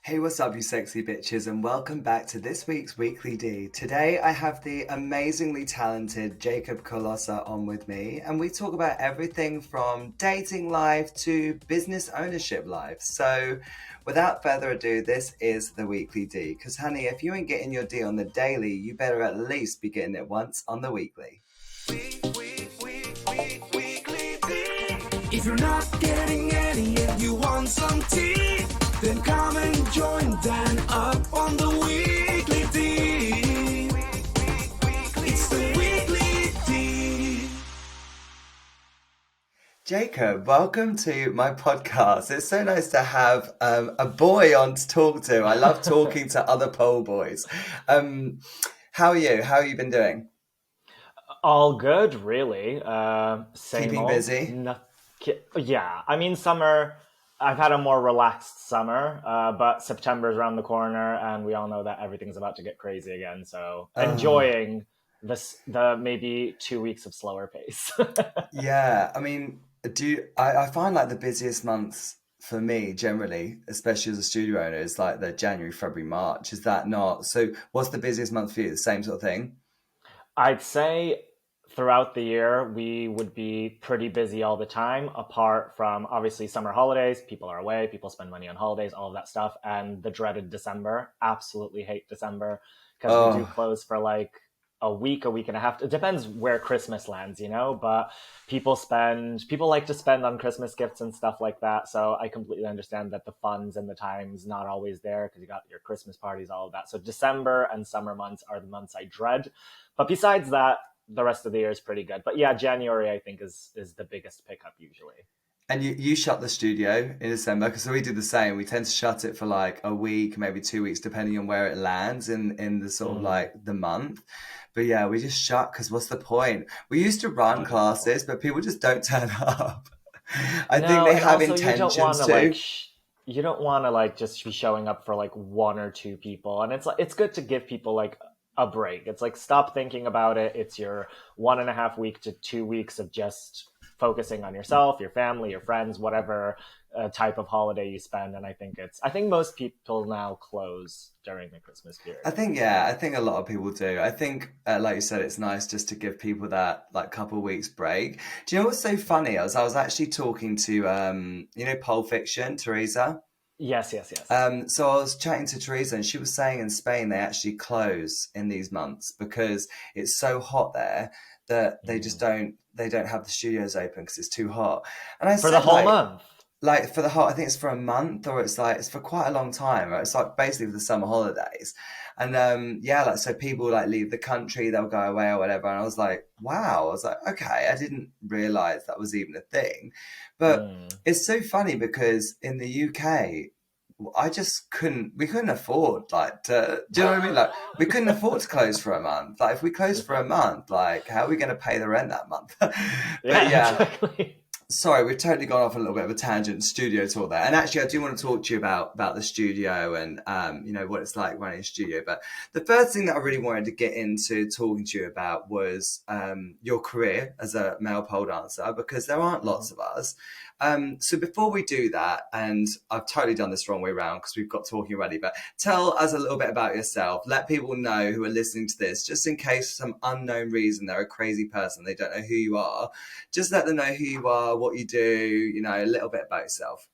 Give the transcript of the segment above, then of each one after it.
Hey, what's up, you sexy bitches, and welcome back to this week's Weekly D. Today, I have the amazingly talented Jakub Kolosa on with me, and we talk about everything from dating life to business ownership life. So, without further ado, this is the Weekly D. Because, honey, if you ain't getting your D on the daily, you better at least be getting it once on the weekly. If you're not getting any and you want some tea, then come and join Dan up on the Weekly D. It's the Weekly D. Jacob, welcome to my podcast. It's so nice to have a boy on to talk to. I love talking to other pole boys. How are you? How have you been doing? All good, really. Same Keeping old. busy? Yeah, I mean, summer. I've had a more relaxed summer, but September's around the corner, and we all know that everything's about to get crazy again. So enjoying the maybe 2 weeks of slower pace. Yeah, I mean, I find like the busiest months for me generally, especially as a studio owner, is like the January, February, March. Is that not? So what's the busiest month for you? The same sort of thing? I'd say throughout the year, we would be pretty busy all the time, apart from obviously summer holidays. People are away, people spend money on holidays, all of that stuff. And the dreaded December. Absolutely hate December because we do Oh, close for like a week and a half. It depends where Christmas lands, but people like to spend on Christmas gifts and stuff like that. So I completely understand that the funds and the time's not always there because you got your Christmas parties, all of that. So December and summer months are the months I dread. But besides that, the rest of the year is pretty good. But yeah, January I think is the biggest pickup usually. and you shut the studio in December because we do the same. We tend to shut it for like a week, maybe 2 weeks, depending on where it lands in the sort of like the month. But yeah, we just shut because what's the point? We used to run I know. classes, but people just don't turn up. I think No, they and have also you don't want intentions to to. you don't want to like just be showing up for like one or two people. And it's good to give people like a break. It's like stop thinking about it. It's your 1.5 week to 2 weeks of just focusing on yourself, your family, your friends, whatever type of holiday you spend. And I think most people now close during the Christmas I period. think, yeah, I think a lot of people do. I think, like you said, it's nice just to give people that like couple of weeks break. Do you know what's so funny? I was actually talking to Pulp Fiction, Teresa. Yes, yes, yes. So I was chatting to Teresa, and she was saying in Spain they actually close in these months because it's so hot there that Mm. they don't have the studios open because it's too hot. And I For the said whole month. like for the whole, I think it's for a month, or it's like it's for quite a long time, right? It's like basically for the summer holidays. And yeah, like so people like leave the country, they'll go away or whatever. And I was like, wow. I was like, okay, I didn't realize that was even a thing. But Mm. it's so funny because in the UK, I just we couldn't afford like to, do you know what I mean? Like we couldn't afford to close for a month. Like if we closed for a month, like how are we going to pay the rent that month? But Yeah, yeah, exactly. sorry, we've totally gone off a little bit of a tangent studio talk there. And actually, I do want to talk to you about the studio and what it's like running a studio. But the first thing that I really wanted to get into talking to you about was your career as a male pole dancer, because there aren't lots of us. So before we do that, and I've totally done this wrong way around because we've got talking already, but tell us a little bit about yourself. Let people know who are listening to this, just in case for some unknown reason they're a crazy person, they don't know who you are. Just let them know who you are, what you do, a little bit about yourself.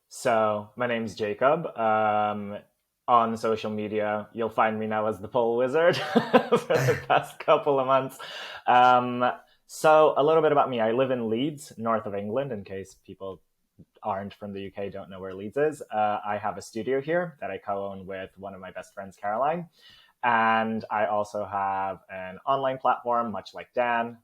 So my name's Jacob. On social media, you'll find me now as the pole wizard for the past couple of months. Um, so a little bit about me. I live in Leeds, north of England, in case people aren't from the UK, don't know where Leeds is. I have a studio here that I co-own with one of my best friends, Caroline. And I also have an online platform, much like Dan.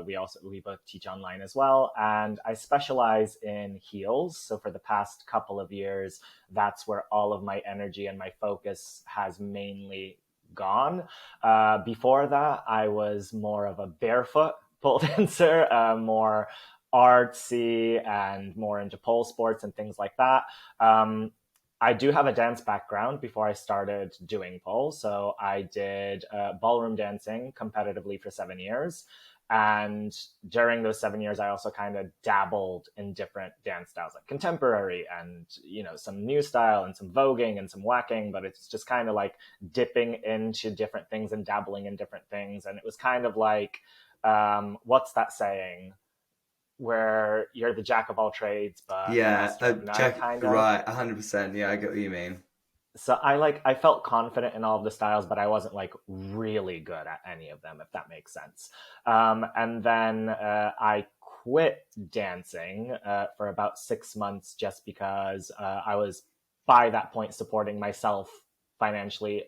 We both teach online as well, and I specialize in heels. So for the past couple of years, that's where all of my energy and my focus has mainly gone. Before that, I was more of a barefoot pole dancer, more artsy and more into pole sports and things like that. I do have a dance background before I started doing pole. So I did ballroom dancing competitively for 7 years. And during those 7 years, I also kind of dabbled in different dance styles, like contemporary and, some new style and some voguing and some whacking, but it's just kind of like dipping into different things and dabbling in different things. And it was kind of like, what's that saying? Where you're the jack of all trades, but master of none, kind of. Right, 100%. Yeah, I get what you mean. So I felt confident in all of the styles, but I wasn't like really good at any of them, if that makes sense. And then I quit dancing for about 6 months just because I was by that point supporting myself financially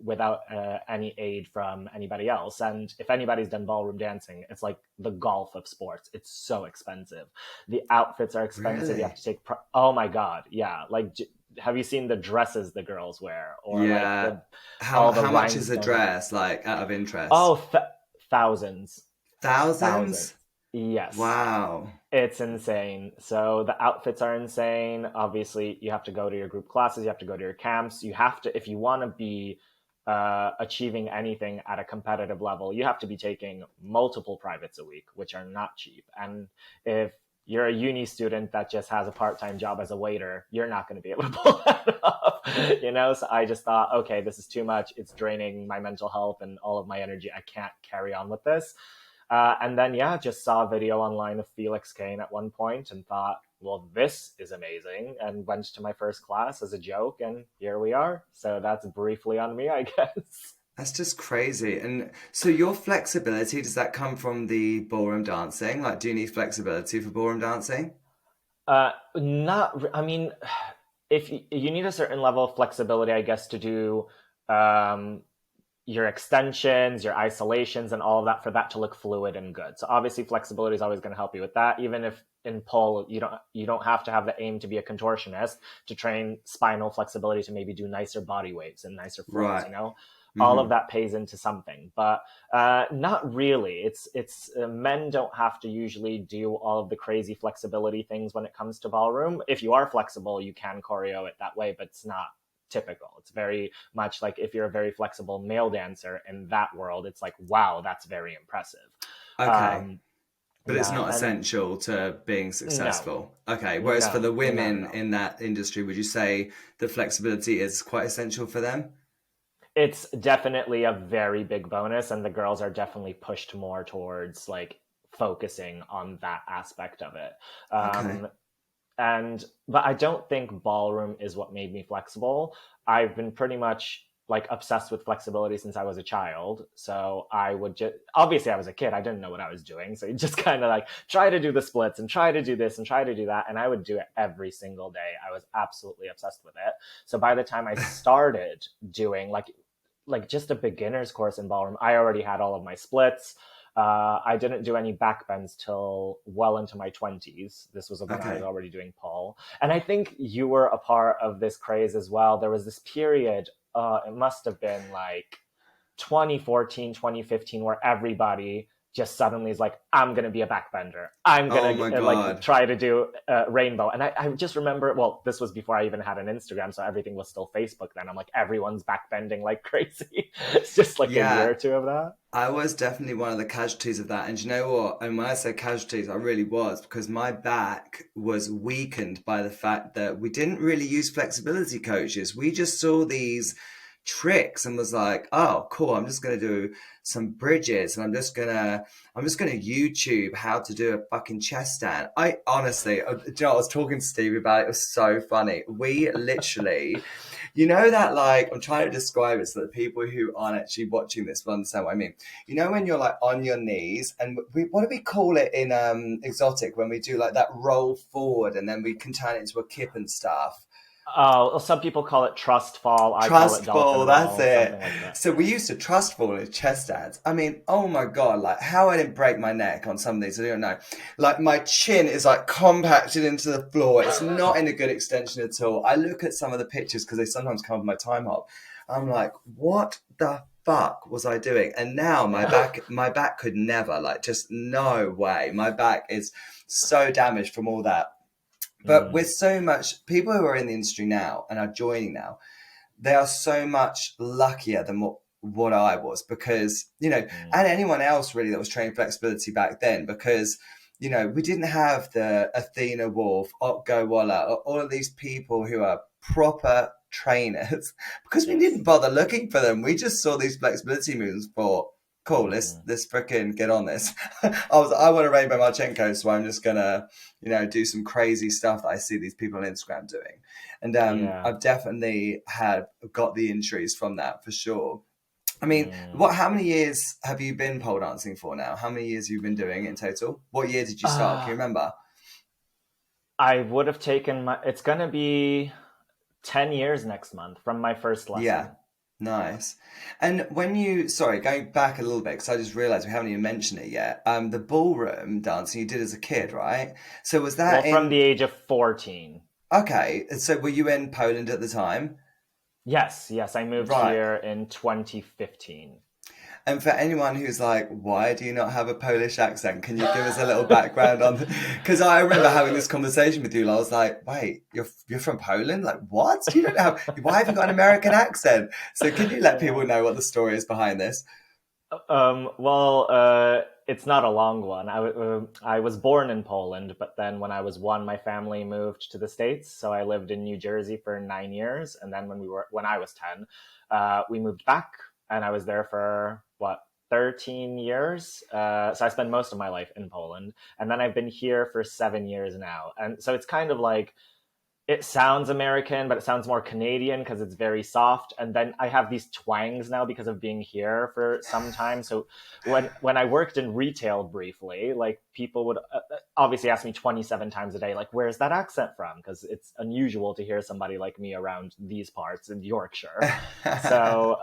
without any aid from anybody else. And if anybody's done ballroom dancing, it's like the golf of sports. It's so expensive. The outfits are expensive. Really? You have to take oh my god, yeah. Like, have you seen the dresses the girls wear? Or Yeah. like How much is a dress, like, out of interest? Oh, thousands. Thousands? Yes. Wow. It's insane. So the outfits are insane. Obviously, you have to go to your group classes. You have to go to your camps. You have to, if you want to be achieving anything at a competitive level, you have to be taking multiple privates a week, which are not cheap. And if you're a uni student that just has a part-time job as a waiter, you're not going to be able to pull that off, So I just thought, okay, this is too much. It's draining my mental health and all of my energy. I can't carry on with this. And then, just saw a video online of Felix Kane at one point and thought, well, this is amazing, and went to my first class as a joke, and here we are. So that's briefly on me, I guess. That's just crazy. And so your flexibility, does that come from the ballroom dancing? Like, do you need flexibility for ballroom dancing? I mean, if you need a certain level of flexibility, I guess, to do your extensions, your isolations, and all of that, for that to look fluid and good. So obviously flexibility is always going to help you with that. Even if in pole, you don't have to have the aim to be a contortionist to train spinal flexibility to maybe do nicer body weights and nicer flows, Right. All of that pays into something, but not really. It's men don't have to usually do all of the crazy flexibility things when it comes to ballroom. If you are flexible, you can choreo it that way, but it's not typical. It's very much like if you're a very flexible male dancer in that world, it's like, wow, that's very impressive. Okay. But it's not essential to being successful. No. Okay. Whereas for the women in that industry, would you say the flexibility is quite essential for them? It's definitely a very big bonus, and the girls are definitely pushed more towards like focusing on that aspect of it. Okay. But I don't think ballroom is what made me flexible. I've been pretty much like obsessed with flexibility since I was a child. So I would obviously I was a kid. I didn't know what I was doing. So you just kind of like try to do the splits and try to do this and try to do that. And I would do it every single day. I was absolutely obsessed with it. So by the time I started doing like just a beginner's course in ballroom, I already had all of my splits. I didn't do any backbends till well into my 20s. This was when I was already doing pole. And I think you were a part of this craze as well. There was this period, it must have been like 2014, 2015, where everybody just suddenly is like, I'm going to be a backbender. I'm going to like try to do rainbow. And I just remember, well, this was before I even had an Instagram, so everything was still Facebook then. I'm like, everyone's backbending like crazy. It's just like a year or two of that. I was definitely one of the casualties of that. And you know what? And when I say casualties, I really was, because my back was weakened by the fact that we didn't really use flexibility coaches. We just saw these tricks and was like, oh, cool, I'm just going to do some bridges and I'm just going to YouTube how to do a fucking chest stand. I honestly, I was talking to Steve about it. It was so funny. We literally, that, like, I'm trying to describe it so that people who aren't actually watching this will understand what I mean. When you're like on your knees, and what do we call it in exotic when we do like that roll forward and then we can turn it into a kip and stuff? Oh, some people call it trust fall. I call it fall, that's it. Like that. So we used to trust fall in chest stands. I mean, oh my God, like how I didn't break my neck on some of these, I don't know. Like my chin is like compacted into the floor. It's not in a good extension at all. I look at some of the pictures because they sometimes come with my time hop. I'm like, what the fuck was I doing? And now my back could never, like, just no way. My back is so damaged from all that. But with so much people who are in the industry now and are joining now, they are so much luckier than what what I was, because, you know, and anyone else really that was training flexibility back then, because, you know, we didn't have the Athena Wolf, Otgo Walla, all of these people who are proper trainers, because we didn't bother looking for them. We just saw these flexibility moves for, cool, let's freaking get on this. I want to Rainbow Marchenko, so I'm just gonna, you know, do some crazy stuff that I see these people on Instagram doing. And I've definitely got the injuries from that for sure. I mean, how many years have you been pole dancing for now? How many years have you been doing it in total? What year did you start? Can you remember? I would have taken it's going to be 10 years next month from my first lesson. Yeah. Nice. And when going back a little bit, because I just realized we haven't even mentioned it yet. The ballroom dancing you did as a kid, right? So was that from the age of 14. Okay. So were you in Poland at the time? Yes. I moved here in 2015. And for anyone who's like, why do you not have a Polish accent? Can you give us a little background on? Because I remember having this conversation with you, and I was like, wait, you're from Poland? Like, what? You don't have? Why have you got an American accent? So can you let people know what the story is behind this? It's not a long one. I was born in Poland, but then when I was 1, my family moved to the States. So I lived in New Jersey for 9 years, and then when I was 10, we moved back. And I was there for 13 years. So I spent most of my life in Poland, and then I've been here for 7 years now. And so it's kind of like, it sounds American, but it sounds more Canadian because it's very soft. And then I have these twangs now because of being here for some time. So when I worked in retail briefly, like, people would obviously ask me 27 times a day, like, where's that accent from? Because it's unusual to hear somebody like me around these parts in Yorkshire. So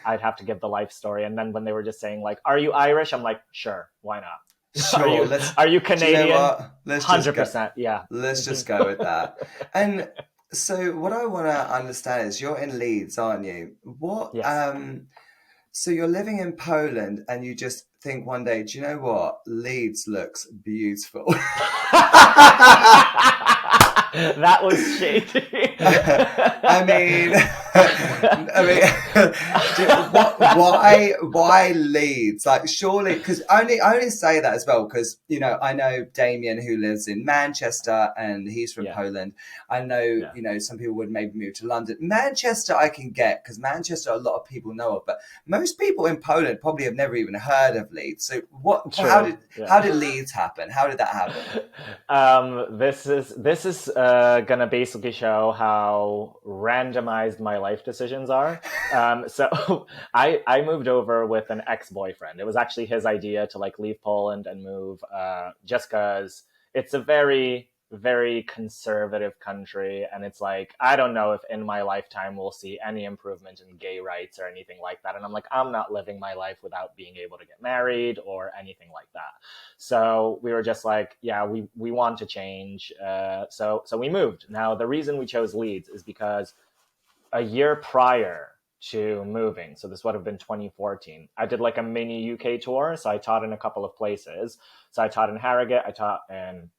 I'd have to give the life story. And then when they were just saying, like, are you Irish? I'm like, sure, why not? Sure. Are you Canadian? You know what? Let's 100%. Yeah. Let's just go with that. And so what I want to understand is, you're in Leeds, aren't you? Yes. So you're living in Poland, and you just think one day, do you know what? Leeds looks beautiful. That was shady. why Leeds? Like, surely, because I only say that as well because, you know, I know Damien, who lives in Manchester, and he's from Poland. I know, you know, some people would maybe move to London. Manchester I can get, because Manchester a lot of people know of, but most people in Poland probably have never even heard of Leeds. So how did Leeds happen? How did that happen? This is gonna basically show how randomized my life decisions are. So I moved over with an ex-boyfriend. It was actually his idea to, like, leave Poland and move, just because it's a very, very conservative country, and it's like, I don't know if in my lifetime we'll see any improvement in gay rights or anything like that. And I'm like, I'm not living my life without being able to get married or anything like that. So we were just like, yeah, we want to change. So we moved. Now, the reason we chose Leeds is because a year prior to moving, so this would have been 2014, I did like a mini UK tour. So I taught in a couple of places. So I taught in Harrogate, I taught in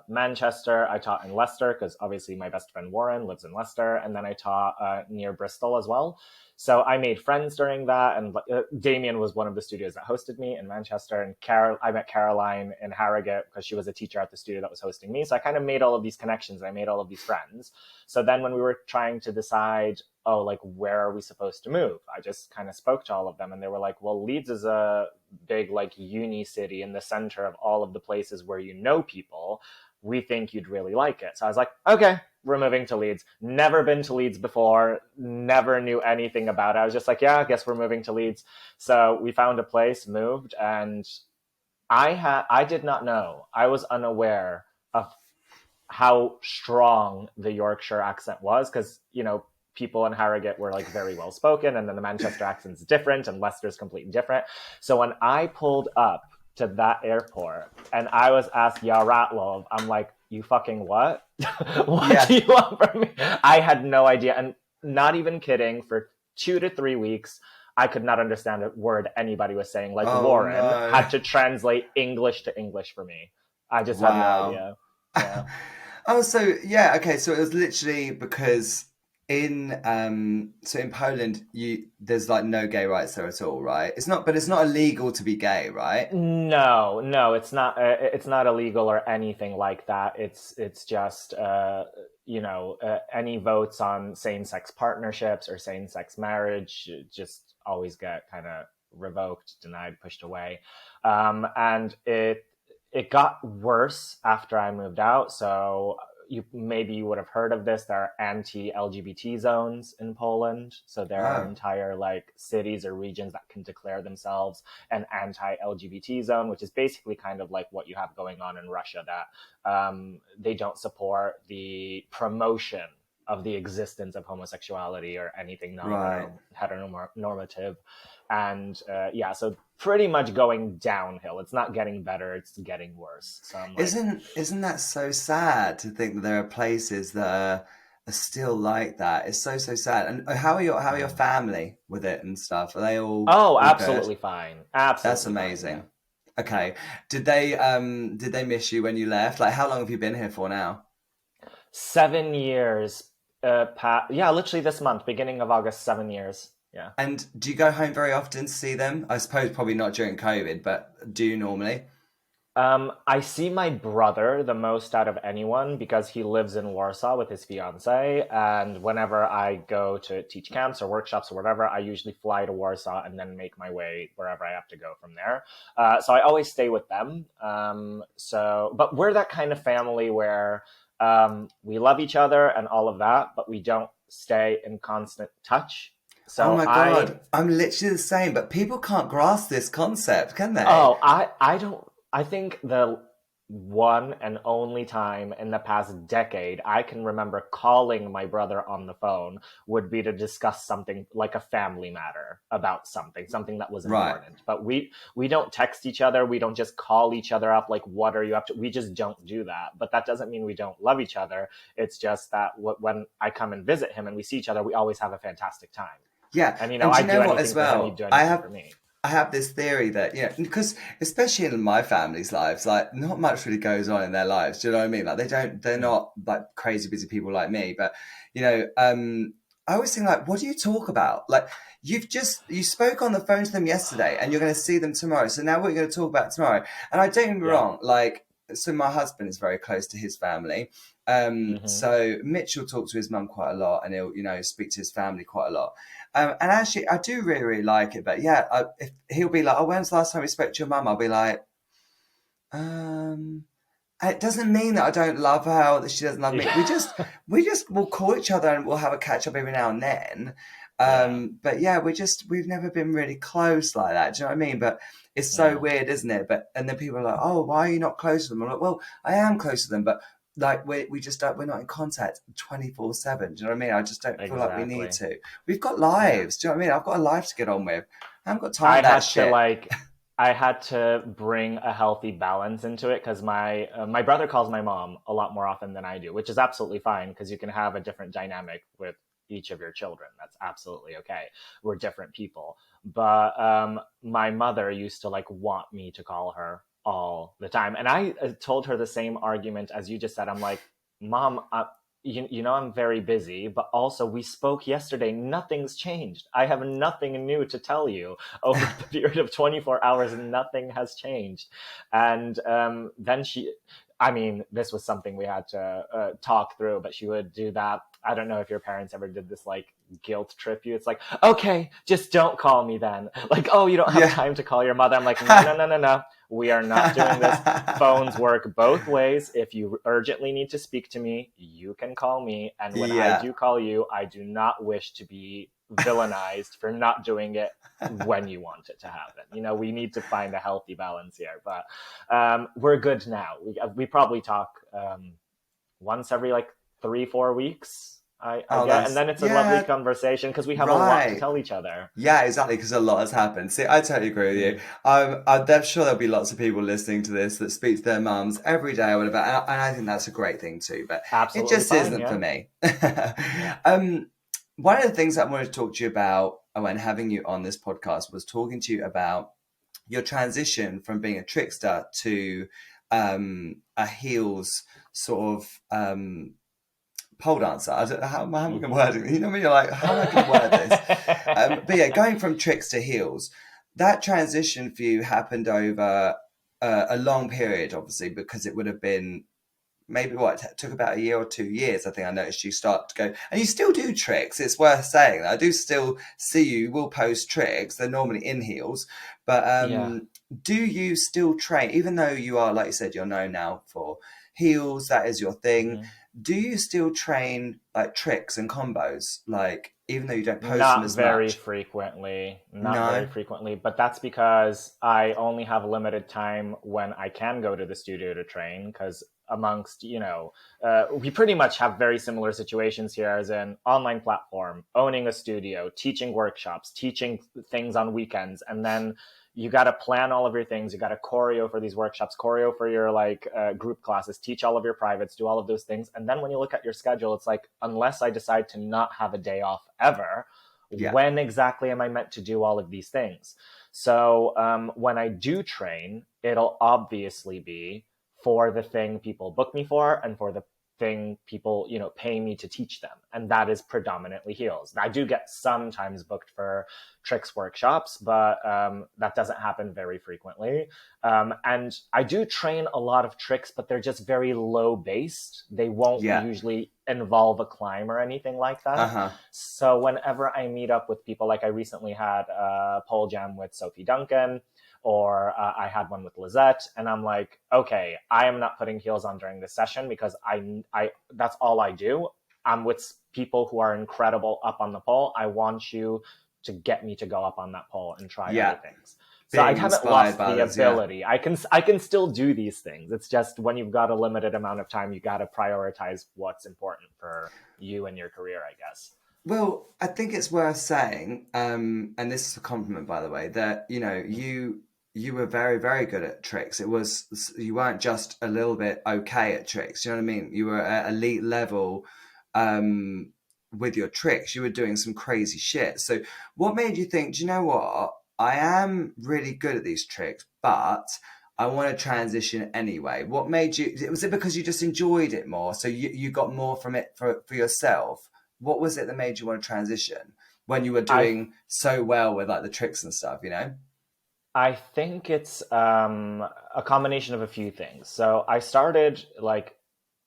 Manchester, I taught in Leicester, because obviously my best friend Warren lives in Leicester, and then I taught near Bristol as well. So I made friends during that, and Damien was one of the studios that hosted me in Manchester, and I met Caroline in Harrogate because she was a teacher at the studio that was hosting me. So I kind of made all of these connections, and I made all of these friends. So then when we were trying to decide, like, where are we supposed to move, I just kind of spoke to all of them, and they were like, well, Leeds is a big, like, uni city in the center of all of the places where you know people. We think you'd really like it. So I was like, okay, we're moving to Leeds. Never been to Leeds before, never knew anything about it. I was just like, yeah, I guess we're moving to Leeds. So we found a place, moved, and I did not know. I was unaware of how strong the Yorkshire accent was, because, you know, people in Harrogate were, like, very well spoken, and then the Manchester accent's different, and Leicester's completely different. So when I pulled up to that airport and I was asked, "Ya Ratlov," I'm like, "You fucking what? What do you want from me?" I had no idea, and not even kidding, for 2 to 3 weeks I could not understand a word anybody was saying. Like, Warren had to translate English to English for me. I just had no idea. Yeah. Okay, so it was literally because in Poland, there's like no gay rights there at all, right? It's not illegal to be gay, right? No, no, it's not illegal or anything like that. It's just any votes on same-sex partnerships or same-sex marriage just always get kind of revoked, denied, pushed away. And it got worse after I moved out. So you would have heard of this. There are anti-LGBT zones in Poland. So there are Oh, entire like cities or regions that can declare themselves an anti-LGBT zone, which is basically kind of like what you have going on in Russia, that they don't support the promotion of the existence of homosexuality or anything right. non-heteronormative. And so pretty much going downhill. It's not getting better, it's getting worse. So I'm like, Isn't that so sad to think that there are places that are still like that? It's so so sad. And how are your family with it and stuff? Are they oh, all good? absolutely fine. That's Absolutely fine. Yeah. amazing. Okay. Did they miss you when you left? Like how long have you been here for now? 7 years. Yeah, literally this month, beginning of August, 7 years. Yeah. And do you go home very often to see them? I suppose probably not during COVID, but do you normally? I see my brother the most out of anyone because he lives in Warsaw with his fiance. And whenever I go to teach camps or workshops or whatever, I usually fly to Warsaw and then make my way wherever I have to go from there. So I always stay with them. But we're that kind of family where we love each other and all of that, but we don't stay in constant touch. Oh So my I God, I'm literally the same, but people can't grasp this concept, can they? Oh, I don't. I think the one and only time in the past decade I can remember calling my brother on the phone would be to discuss something like a family matter about something that was Right. important. But we don't text each other. We don't just call each other up like, "What are you up to?" We just don't do that. But that doesn't mean we don't love each other. It's just that when I come and visit him and we see each other, we always have a fantastic time. Yeah. And And do I you do know what as anything for him, he'd well? do anything for me. I have this theory that, because especially in my family's lives, like not much really goes on in their lives. Do you know what I mean? Like they're Mm. not like crazy busy people like me, but I always think like, what do you talk about? Like you spoke on the phone to them yesterday and you're going to see them tomorrow. So now what are you going to talk about tomorrow? And I don't get me Yeah. wrong, like, so my husband is very close to his family. Hmm. So Mitch will talk to his mum quite a lot and he'll, speak to his family quite a lot. And actually, I do really, really like it. But yeah, if he'll be like, "Oh, when's the last time we spoke to your mum?" I'll be like, um, and it doesn't mean that I don't love her or that she doesn't love me. Yeah. We just will call each other and we'll have a catch up every now and then. Yeah. But yeah, we've never been really close like that. Do you know what I mean? But it's so Mm. weird, isn't it? But and then people are like, "Oh, why are you not close to them?" I'm like, "Well, I am close to them, but." Like we just don't, we're not in contact 24/7. Do you know what I mean? I just don't feel like we need Exactly. to. We've got Yeah. lives. Do you know what I mean? I've got a life to get on with. I haven't got time I for that had to shit. like I had to bring a healthy balance into it because my brother calls my mom a lot more often than I do, which is absolutely fine because you can have a different dynamic with each of your children. That's absolutely okay. We're different people. But my mother used to like want me to call her all the time. And I told her the same argument as you just said. I'm like, Mom, you know I'm very busy, but also we spoke yesterday. Nothing's changed. I have nothing new to tell you. Over the period of 24 hours, nothing has changed. And then I mean, this was something we had to talk through, but she would do that. I don't know if your parents ever did this, like, guilt trip you. It's like, okay, just don't call me then. Like, oh, you don't have Yeah. time to call your mother. I'm like, no, no, no, no, no. We are not doing this. Phones work both ways. If you urgently need to speak to me, you can call me. And when I Yeah. do call you, I do not wish to be villainized for not doing it when you want it to happen. We need to find a healthy balance here. But we're good now. We probably talk once every like 3-4 weeks. I Oh, get, and that's then it's a lovely yeah. conversation because we have a lot to Right. tell each other. Yeah, exactly, because a lot has happened. See, I totally agree with you. Mm. I'm sure there'll be lots of people listening to this that speak to their mums every day or whatever, and I think that's a great thing too. But it Absolutely just fine. isn't for Yeah. me. Yeah. One of the things that I wanted to talk to you about when having you on this podcast was talking to you about your transition from being a trickster to a heels sort of pole dancer. I don't know how am I going to word it? You know what I mean? You're like, how am I going to word this? But yeah, going from tricks to heels, that transition for you happened over a long period, obviously, because it would have been maybe it took about a year or 2 years. I think I noticed you start to go, and you still do tricks. It's worth saying that I do still see you will post tricks. They're normally in heels, but Yeah. do you still train, even though you are, like you said, you're known now for heels, that is your thing? Mhm. Do you still train like tricks and combos, like even though you don't post them Not as very much? frequently, not very No. frequently, but that's because I only have limited time when I can go to the studio to train. Because amongst, we pretty much have very similar situations here, as in online platform, owning a studio, teaching workshops, teaching things on weekends, and then you got to plan all of your things. You got to choreo for these workshops, choreo for your group classes, teach all of your privates, do all of those things. And then when you look at your schedule, it's like, unless I decide to not have a day off ever, Yeah. when exactly am I meant to do all of these things? So when I do train, it'll obviously be for the thing people book me for and for the thing people pay me to teach them, and that is predominantly heels. I do get sometimes booked for tricks workshops, but that doesn't happen very frequently. And I do train a lot of tricks, but they're just very low based. They won't Yeah. usually involve a climb or anything like that. Uh-huh. So whenever I meet up with people, like I recently had a pole jam with Sophie Duncan, or I had one with Lizette, and I'm like, okay, I am not putting heels on during this session because I that's all I do. I'm with people who are incredible up on the pole. I want you to get me to go up on that pole and try Yeah. other things. So I Being haven't inspired lost by the others, yeah. ability. I can still do these things. It's just when you've got a limited amount of time, you got to prioritize what's important for you and your career, I guess. Well, I think it's worth saying, and this is a compliment, by the way, that you were very, very good at tricks. You weren't just a little bit okay at tricks. You know what I mean? You were at elite level with your tricks. You were doing some crazy shit. So, what made you think? Do you know what? I am really good at these tricks, but I want to transition anyway. What made you? Was it because you just enjoyed it more? So you got more from it for yourself? What was it that made you want to transition when you were I doing so well with like the tricks and stuff, I think it's a combination of a few things. So I started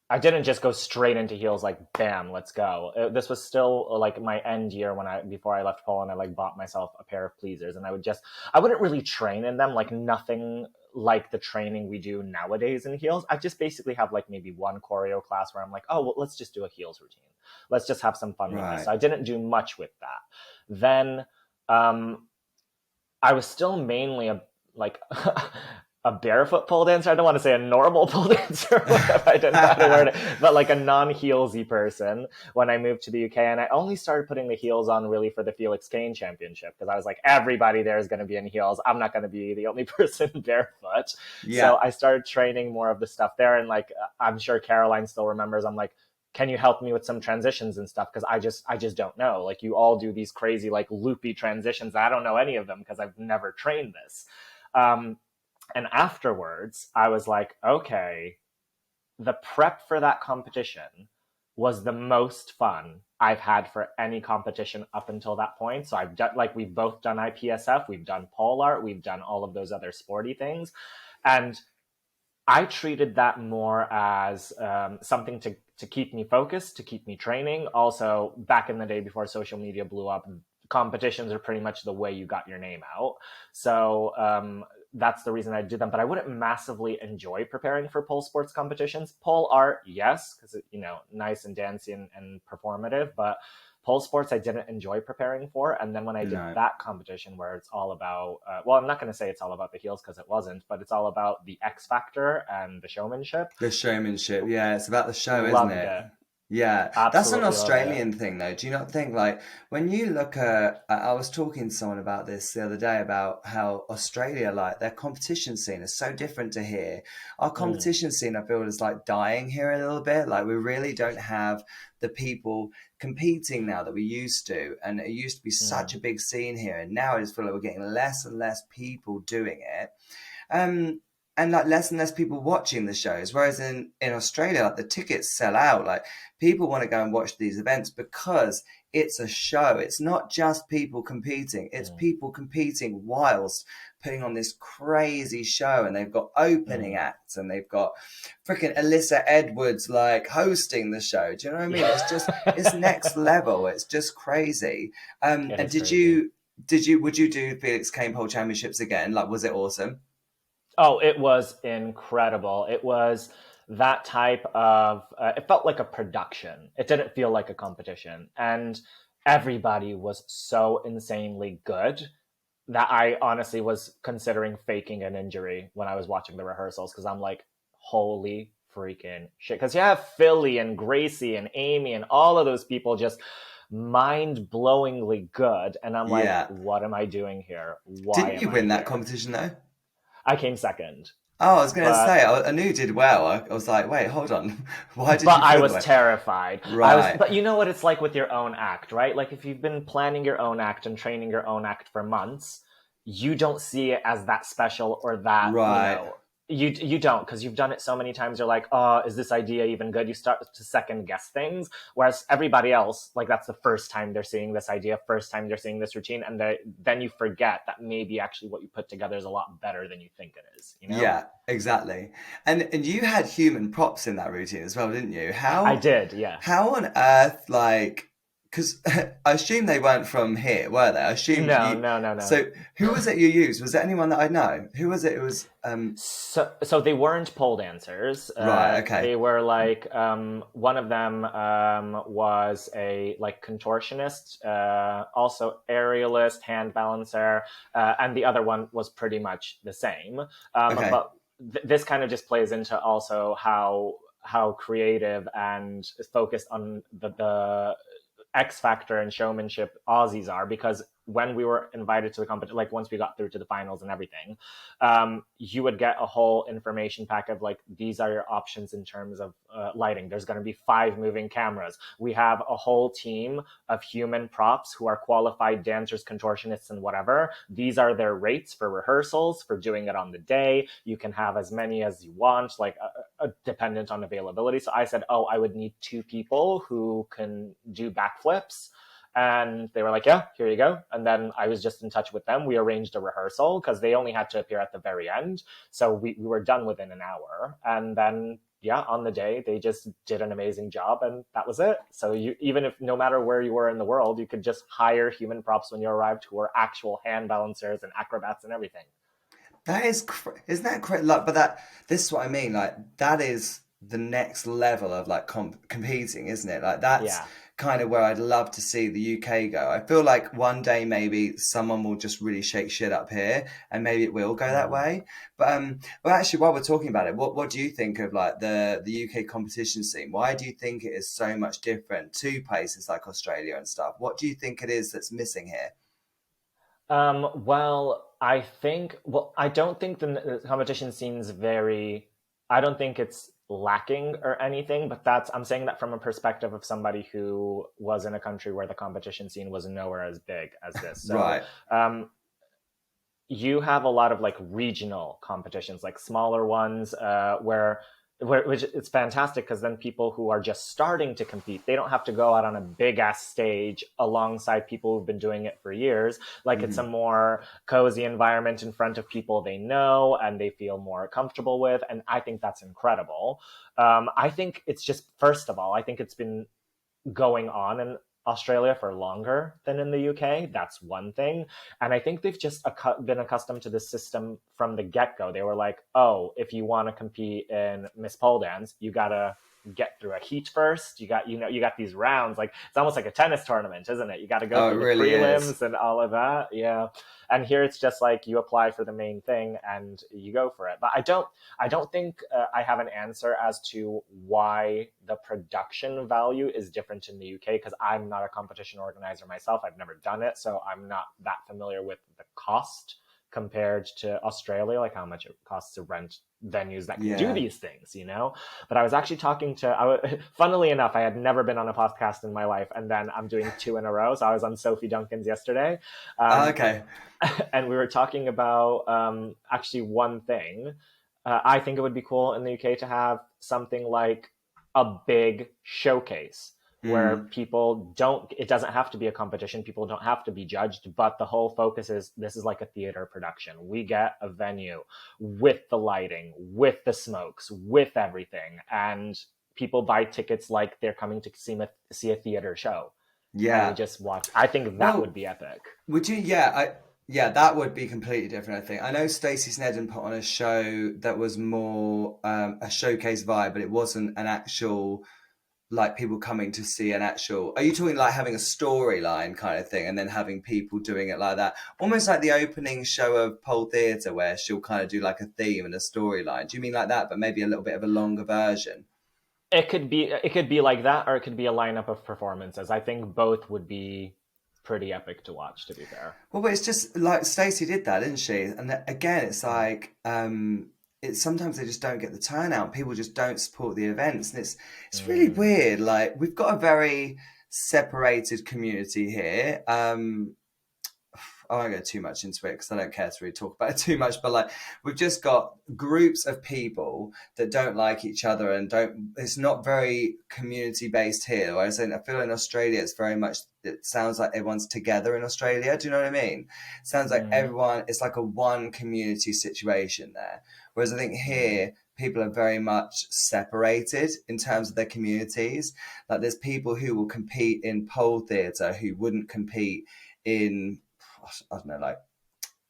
I didn't just go straight into heels like bam, let's go. This was still like my end year before I left Poland. I bought myself a pair of pleasers, and I wouldn't really train in them, like nothing like the training we do nowadays in heels. I just basically have like maybe one choreo class where I'm like, oh well, let's just do a heels routine. Let's just have some fun with this. Right. So I didn't do much with that. Then I was still mainly like a barefoot pole dancer. I don't want to say a normal pole dancer, I didn't know how to word it, but like a non-heelsy person when I moved to the UK. And I only started putting the heels on really for the Felix Kane Championship, because I was like, everybody there is going to be in heels. I'm not going to be the only person barefoot. Yeah. So I started training more of the stuff there. And like, I'm sure Caroline still remembers, I'm like, can you help me with some transitions and stuff? Because I just don't know. Like, you all do these crazy like loopy transitions. I don't know any of them because I've never trained this. And afterwards, I was like, okay, the prep for that competition was the most fun I've had for any competition up until that point. So I've done, like, we've both done IPSF, we've done pole art, we've done all of those other sporty things. And I treated that more as something to keep me focused, to keep me training. Also, back in the day before social media blew up, competitions are pretty much the way you got your name out. So that's the reason I did them. But I wouldn't massively enjoy preparing for pole sports competitions. Pole art, yes, because nice and dancey and performative. But pole sports, I didn't enjoy preparing for. And then when I did that competition where it's all about, well, I'm not going to say it's all about the heels because it wasn't, but it's all about the X factor and the showmanship. The showmanship, yeah, it's about the show, Loved isn't it? it. Yeah, that's an Absolutely Australian thing, though. Do you not think, like, when you look at, I was talking to someone about this the other day about how Australia, like, their competition scene is so different to here. Our competition scene, I feel, is like dying here a little bit. Like, we really don't have the people competing now that we used to. And it used to be such a big scene here. And now I just feel like we're getting less and less people doing it. and like less and less people watching the shows. Whereas in Australia, like the tickets sell out. Like people want to go and watch these events because it's a show. It's not just people competing. It's people competing whilst putting on this crazy show, and they've got opening acts, and they've got freaking Alyssa Edwards like hosting the show. Do you know what I mean? It's just it's next level. It's just crazy. And would you do Felix Cane Pole Championships again? Like, was it awesome? Oh, it was incredible. It was that type of, it felt like a production. It didn't feel like a competition. And everybody was so insanely good that I honestly was considering faking an injury when I was watching the rehearsals, because I'm like, holy freaking shit. Because you have Philly and Gracie and Amy and all of those people just mind-blowingly good. And I'm like, what am I doing here? Why Didn't you win that competition though? I came second. Oh, I was going to say, I knew you did well. I was like, wait, hold on. Why did you But I feel was that way? terrified. Right. But you know what it's like with your own act, right? Like if you've been planning your own act and training your own act for months, you don't see it as that special or that, Right. You don't, because you've done it so many times. You're like, oh, is this idea even good? You start to second guess things. Whereas everybody else, like that's the first time they're seeing this idea, first time they're seeing this routine. And then you forget that maybe actually what you put together is a lot better than you think it is. You know? Yeah, exactly. And you had human props in that routine as well, didn't you? I did, yeah. How on earth, like, because I assume they weren't from here, were they? I assume No. So who was it you used? Was it anyone that I know? Who was it? It was So they weren't pole dancers. Right, okay. They were like one of them was a like contortionist, also aerialist, hand balancer, and the other one was pretty much the same. Okay. But this kind of just plays into also how creative and focused on the X factor and showmanship Aussies are, because when we were invited to the competition, like once we got through to the finals and everything, you would get a whole information pack of like, these are your options in terms of lighting. There's going to be 5 moving cameras. We have a whole team of human props who are qualified dancers, contortionists, and whatever. These are their rates for rehearsals, for doing it on the day. You can have as many as you want, like dependent on availability. So I said, oh, I would need 2 people who can do backflips. And they were like, yeah, here you go. And then I was just in touch with them. We arranged a rehearsal because they only had to appear at the very end. So we were done within an hour. And then, yeah, on the day, they just did an amazing job. And that was it. So even if no matter where you were in the world, you could just hire human props when you arrived who were actual hand balancers and acrobats and everything. That is, isn't that crazy? Like, but this is what I mean. Like, that is the next level of like competing, isn't it? Like, that's kind of where I'd love to see the UK go. I feel like one day maybe someone will just really shake shit up here, and maybe it will go that way. But well, actually, while we're talking about it, what do you think of like the UK competition scene? Why do you think it is so much different to places like Australia and stuff? What do you think it is that's missing here? Well, I don't think the competition scene's I don't think it's lacking or anything, but I'm saying that from a perspective of somebody who was in a country where the competition scene was nowhere as big as this. So, right. You have a lot of like regional competitions, like smaller ones, which it's fantastic because then people who are just starting to compete, they don't have to go out on a big ass stage alongside people who've been doing it for years. Like it's a more cozy environment in front of people they know and they feel more comfortable with. And I think that's incredible. I think it's just, first of all, I think it's been going on in Australia for longer than in the UK. That's one thing. And I think they've just been accustomed to the system from the get-go. They were like, oh, if you want to compete in Miss Pole Dance, you got to get through a heat first. You got these rounds. Like it's almost like a tennis tournament, isn't it? You got to go through the prelims and all of that. Yeah. And here it's just like you apply for the main thing and you go for it. But I don't think I have an answer as to why the production value is different in the UK, because I'm not a competition organizer myself. I've never done it, so I'm not that familiar with the cost compared to Australia, like how much it costs to rent venues that can do these things, you know? But I was actually funnily enough, I had never been on a podcast in my life, and then I'm doing 2 in a row. So I was on Sophie Duncan's yesterday. Okay. And we were talking about actually one thing. I think it would be cool in the UK to have something like a big showcase where people don't, it doesn't have to be a competition. People don't have to be judged, but the whole focus is this is like a theater production. We get a venue with the lighting, with the smokes, with everything. And people buy tickets like they're coming to see a theater show. And we just watch. I think that would be epic. Would you? Yeah, that would be completely different, I think. I know Stacey Snedden put on a show that was more a showcase vibe, but it wasn't an actual, like, people coming to see an actual... Are you talking like having a storyline kind of thing and then having people doing it like that? Almost like the opening show of Pole Theatre where she'll kind of do like a theme and a storyline. Do you mean like that, but maybe a little bit of a longer version? It could be like that, or it could be a lineup of performances. I think both would be pretty epic to watch, to be fair. Well, but it's just like Stacey did that, didn't she? And again, it's like it's sometimes they just don't get the turnout. People just don't support the events, and it's really weird. Like, we've got a very separated community here. I won't go too much into it because I don't care to really talk about it too much, but like, we've just got groups of people that don't like each other and it's not very community based here. Whereas I feel in Australia, it's very much, it sounds like everyone's together in Australia. Do you know what I mean? It sounds like everyone, it's like a one community situation there. Whereas I think here, people are very much separated in terms of their communities. Like, there's people who will compete in pole theatre who wouldn't compete in, I don't know, like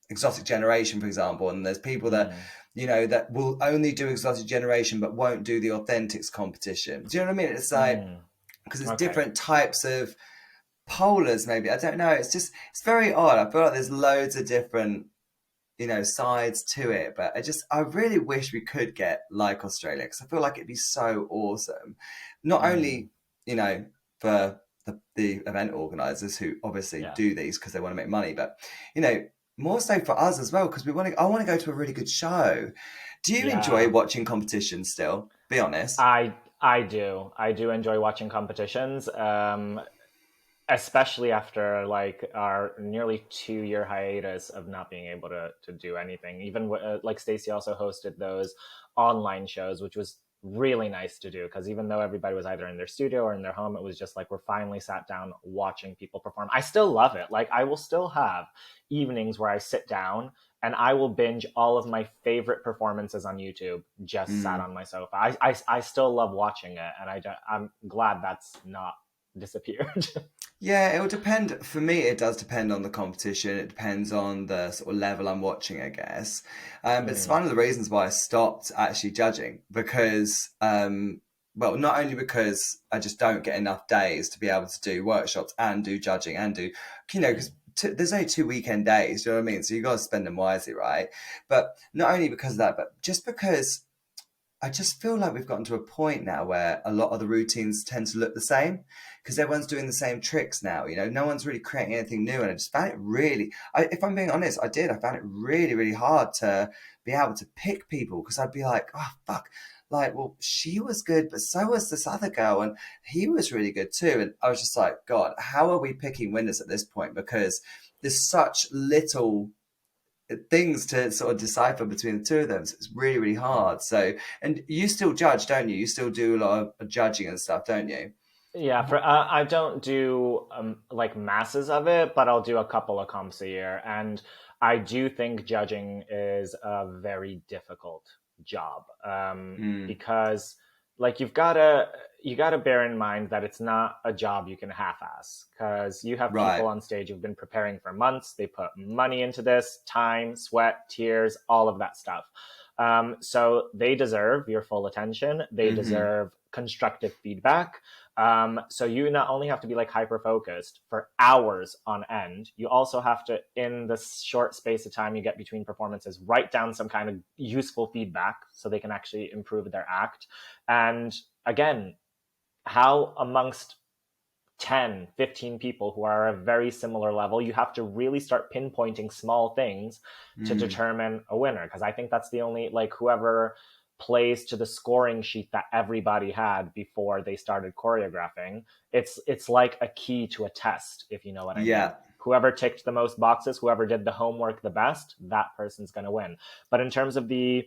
Exotic Generation, for example. And there's people that, you know, that will only do Exotic Generation but won't do the Authentics competition. Do you know what I mean? It's like, because it's different types of polers, maybe. I don't know. It's very odd. I feel like there's loads of different, you know, sides to it. But I really wish we could get like Australia, because I feel like it'd be so awesome. Not only, you know, for the event organizers who obviously do these because they want to make money, but, you know, more so for us as well, because I want to go to a really good show. Do you enjoy watching competitions still? Be honest. I do enjoy watching competitions, especially after like our nearly 2-year hiatus of not being able to do anything. Even like Stacey also hosted those online shows, which was really nice to do, because even though everybody was either in their studio or in their home, it was just like we're finally sat down watching people perform. I still love it. Like, I will still have evenings where I sit down and I will binge all of my favorite performances on YouTube, just sat on my sofa. I still love watching it, and I'm glad that's not disappeared. Yeah, it will depend. For me, it does depend on the competition. It depends on the sort of level I'm watching, I guess. But it's one of the reasons why I stopped actually judging, because, well, not only because I just don't get enough days to be able to do workshops and do judging and do, you know, because there's only 2 weekend days, do you know what I mean? So you got to spend them wisely, right? But not only because of that, but just because I just feel like we've gotten to a point now where a lot of the routines tend to look the same, because everyone's doing the same tricks now. You know, no one's really creating anything new. And I just found it really, if I'm being honest, I found it really, really hard to be able to pick people, because I'd be like, oh, fuck. Like, well, she was good, but so was this other girl, and he was really good too. And I was just like, God, how are we picking winners at this point? Because there's such little things to sort of decipher between the two of them. So it's really, really hard. So, and you still judge, don't you? You still do a lot of judging and stuff, don't you? Yeah, I don't do like masses of it, but I'll do a couple of comps a year. And I do think judging is a very difficult job, because like you gotta bear in mind that it's not a job you can half-ass, because you have people on stage who've been preparing for months. They put money into this, time, sweat, tears, all of that stuff. So they deserve your full attention. They deserve constructive feedback. So you not only have to be like hyper-focused for hours on end, you also have to, in the short space of time you get between performances, write down some kind of useful feedback so they can actually improve their act. And again, how amongst 10, 15 people who are at a very similar level, you have to really start pinpointing small things to determine a winner. Because I think that's the only, like, whoever plays to the scoring sheet that everybody had before they started choreographing, it's like a key to a test, if you know what I mean. Whoever ticked the most boxes, whoever did the homework the best, that person's going to win. But in terms of the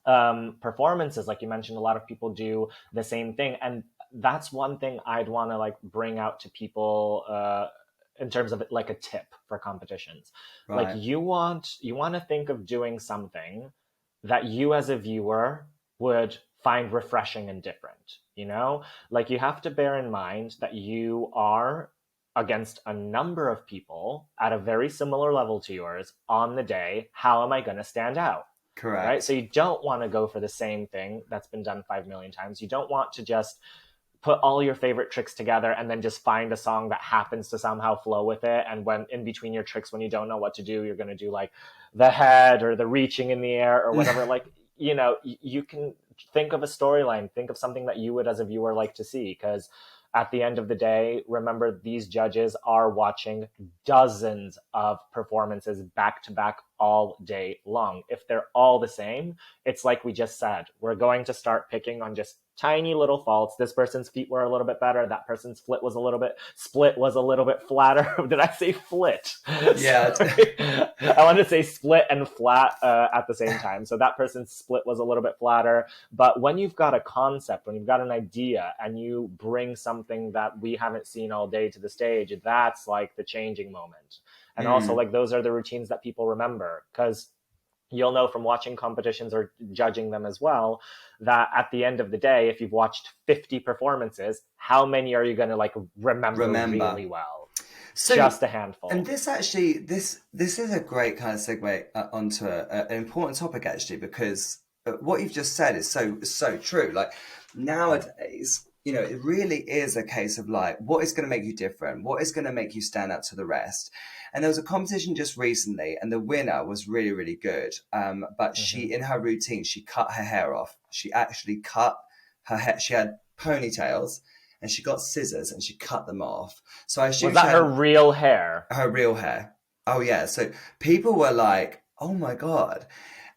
performances, like you mentioned, a lot of people do the same thing, and that's one thing I'd want to like bring out to people in terms of like a tip for competitions. Like Right. you want to think of doing something that you as a viewer would find refreshing and different, you know? Like you have to bear in mind that you are against a number of people at a very similar level to yours on the day. How am I going to stand out? Right? So Correct. you don't want to go for the same thing that's been done 5 million times. You don't want to just put all your favorite tricks together and then just find a song that happens to somehow flow with it. And when in between your tricks, when you don't know what to do, you're going to do like the head or the reaching in the air or whatever. Like, you know, you can think of a storyline, think of something that you would as a viewer like to see. Because at the end of the day, remember, these judges are watching dozens of performances back to back all day long. If they're all the same, it's like we just said, we're going to start picking on just tiny little faults. This person's feet were a little bit better. That person's split was a little bit flatter. Did I say flit? Yeah. I wanted to say split and flat at the same time. So that person's split was a little bit flatter. But when you've got a concept, when you've got an idea, and you bring something that we haven't seen all day to the stage, that's like the changing moment. And also, like, those are the routines that people remember, because you'll know from watching competitions or judging them as well, that at the end of the day, if you've watched 50 performances, how many are you going to like remember really well? So, just a handful. And this actually, this is a great kind of segue onto an important topic actually, because what you've just said is so true. Like nowadays, you know, it really is a case of like, what is going to make you different? What is going to make you stand out to the rest? And there was a competition just recently, and the winner was really, really good. But she, in her routine, she cut her hair off. She actually cut her hair. She had ponytails, and she got scissors and she cut them off. So I assume was that her real hair? Her real hair. Oh yeah. So people were like, "Oh my god!"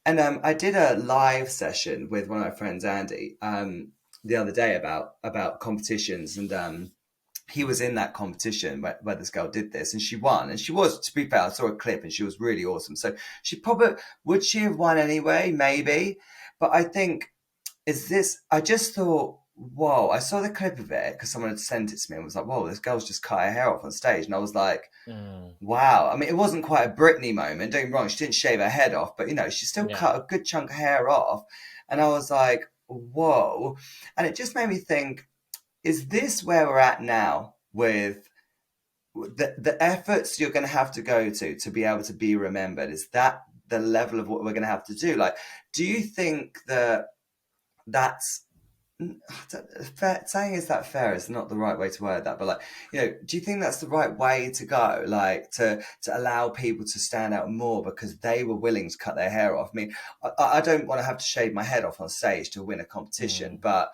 And I did a live session with one of my friends, Andy, the other day about competitions, and he was in that competition where this girl did this, and she won. And she was, to be fair, I saw a clip, and she was really awesome. So she probably would she have won anyway, maybe. But I think I just thought, whoa, I saw the clip of it because someone had sent it to me and was like, whoa, this girl's just cut her hair off on stage. And I was like, wow. I mean, it wasn't quite a Britney moment, don't get me wrong, she didn't shave her head off, but you know, she still cut a good chunk of hair off. And I was like, whoa. And it just made me think, is this where we're at now with the efforts you're going to have to go to be able to be remembered? Is that the level of what we're going to have to do? Like, do you think that's fair? Saying is that fair is not the right way to word that, but like, you know, do you think that's the right way to go, like to allow people to stand out more because they were willing to cut their hair off? I mean, I don't want to have to shave my head off on stage to win a competition, but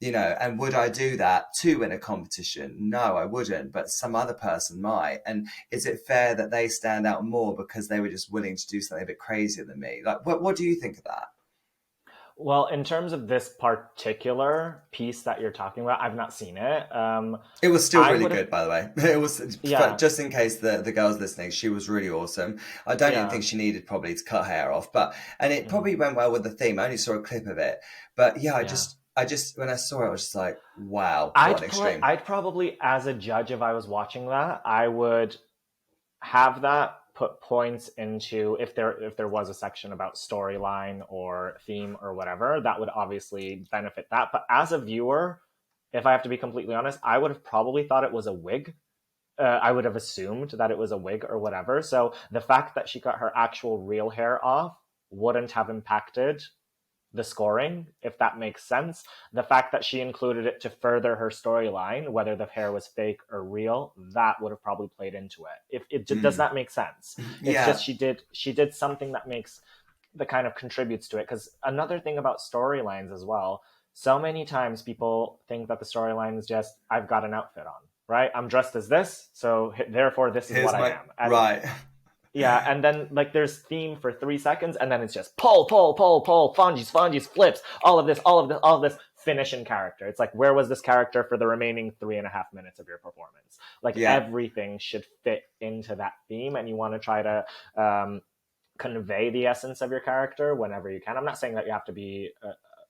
you know, and would I do that to win a competition? No, I wouldn't, but some other person might. And is it fair that they stand out more because they were just willing to do something a bit crazier than me? Like, what do you think of that? Well, in terms of this particular piece that you're talking about, I've not seen it. It was still really good, by the way. It was, just in case the girls listening, she was really awesome. I don't even think she needed probably to cut her hair off, and it probably went well with the theme. I only saw a clip of it, but yeah, I just when I saw it, I was just like, wow, what an extreme. I'd probably, as a judge, if I was watching that, I would have that put points into, if there was a section about storyline or theme or whatever, that would obviously benefit that. But as a viewer, if I have to be completely honest, I would have probably thought it was a wig. I would have assumed that it was a wig or whatever. So the fact that she cut her actual real hair off wouldn't have impacted the scoring, if that makes sense. The fact that she included it to further her storyline, whether the hair was fake or real, that would have probably played into it. Does that make sense? It's just she did something that kind of contributes to it. Because another thing about storylines as well, so many times people think that the storyline is just, I've got an outfit on, right? I'm dressed as this, so therefore this is what I am. And right. Yeah, and then like there's theme for 3 seconds, and then it's just pull, fungies, flips, all of this, finish in character. It's like, where was this character for the remaining 3.5 minutes of your performance? Like everything should fit into that theme, and you want to try to convey the essence of your character whenever you can. I'm not saying that you have to be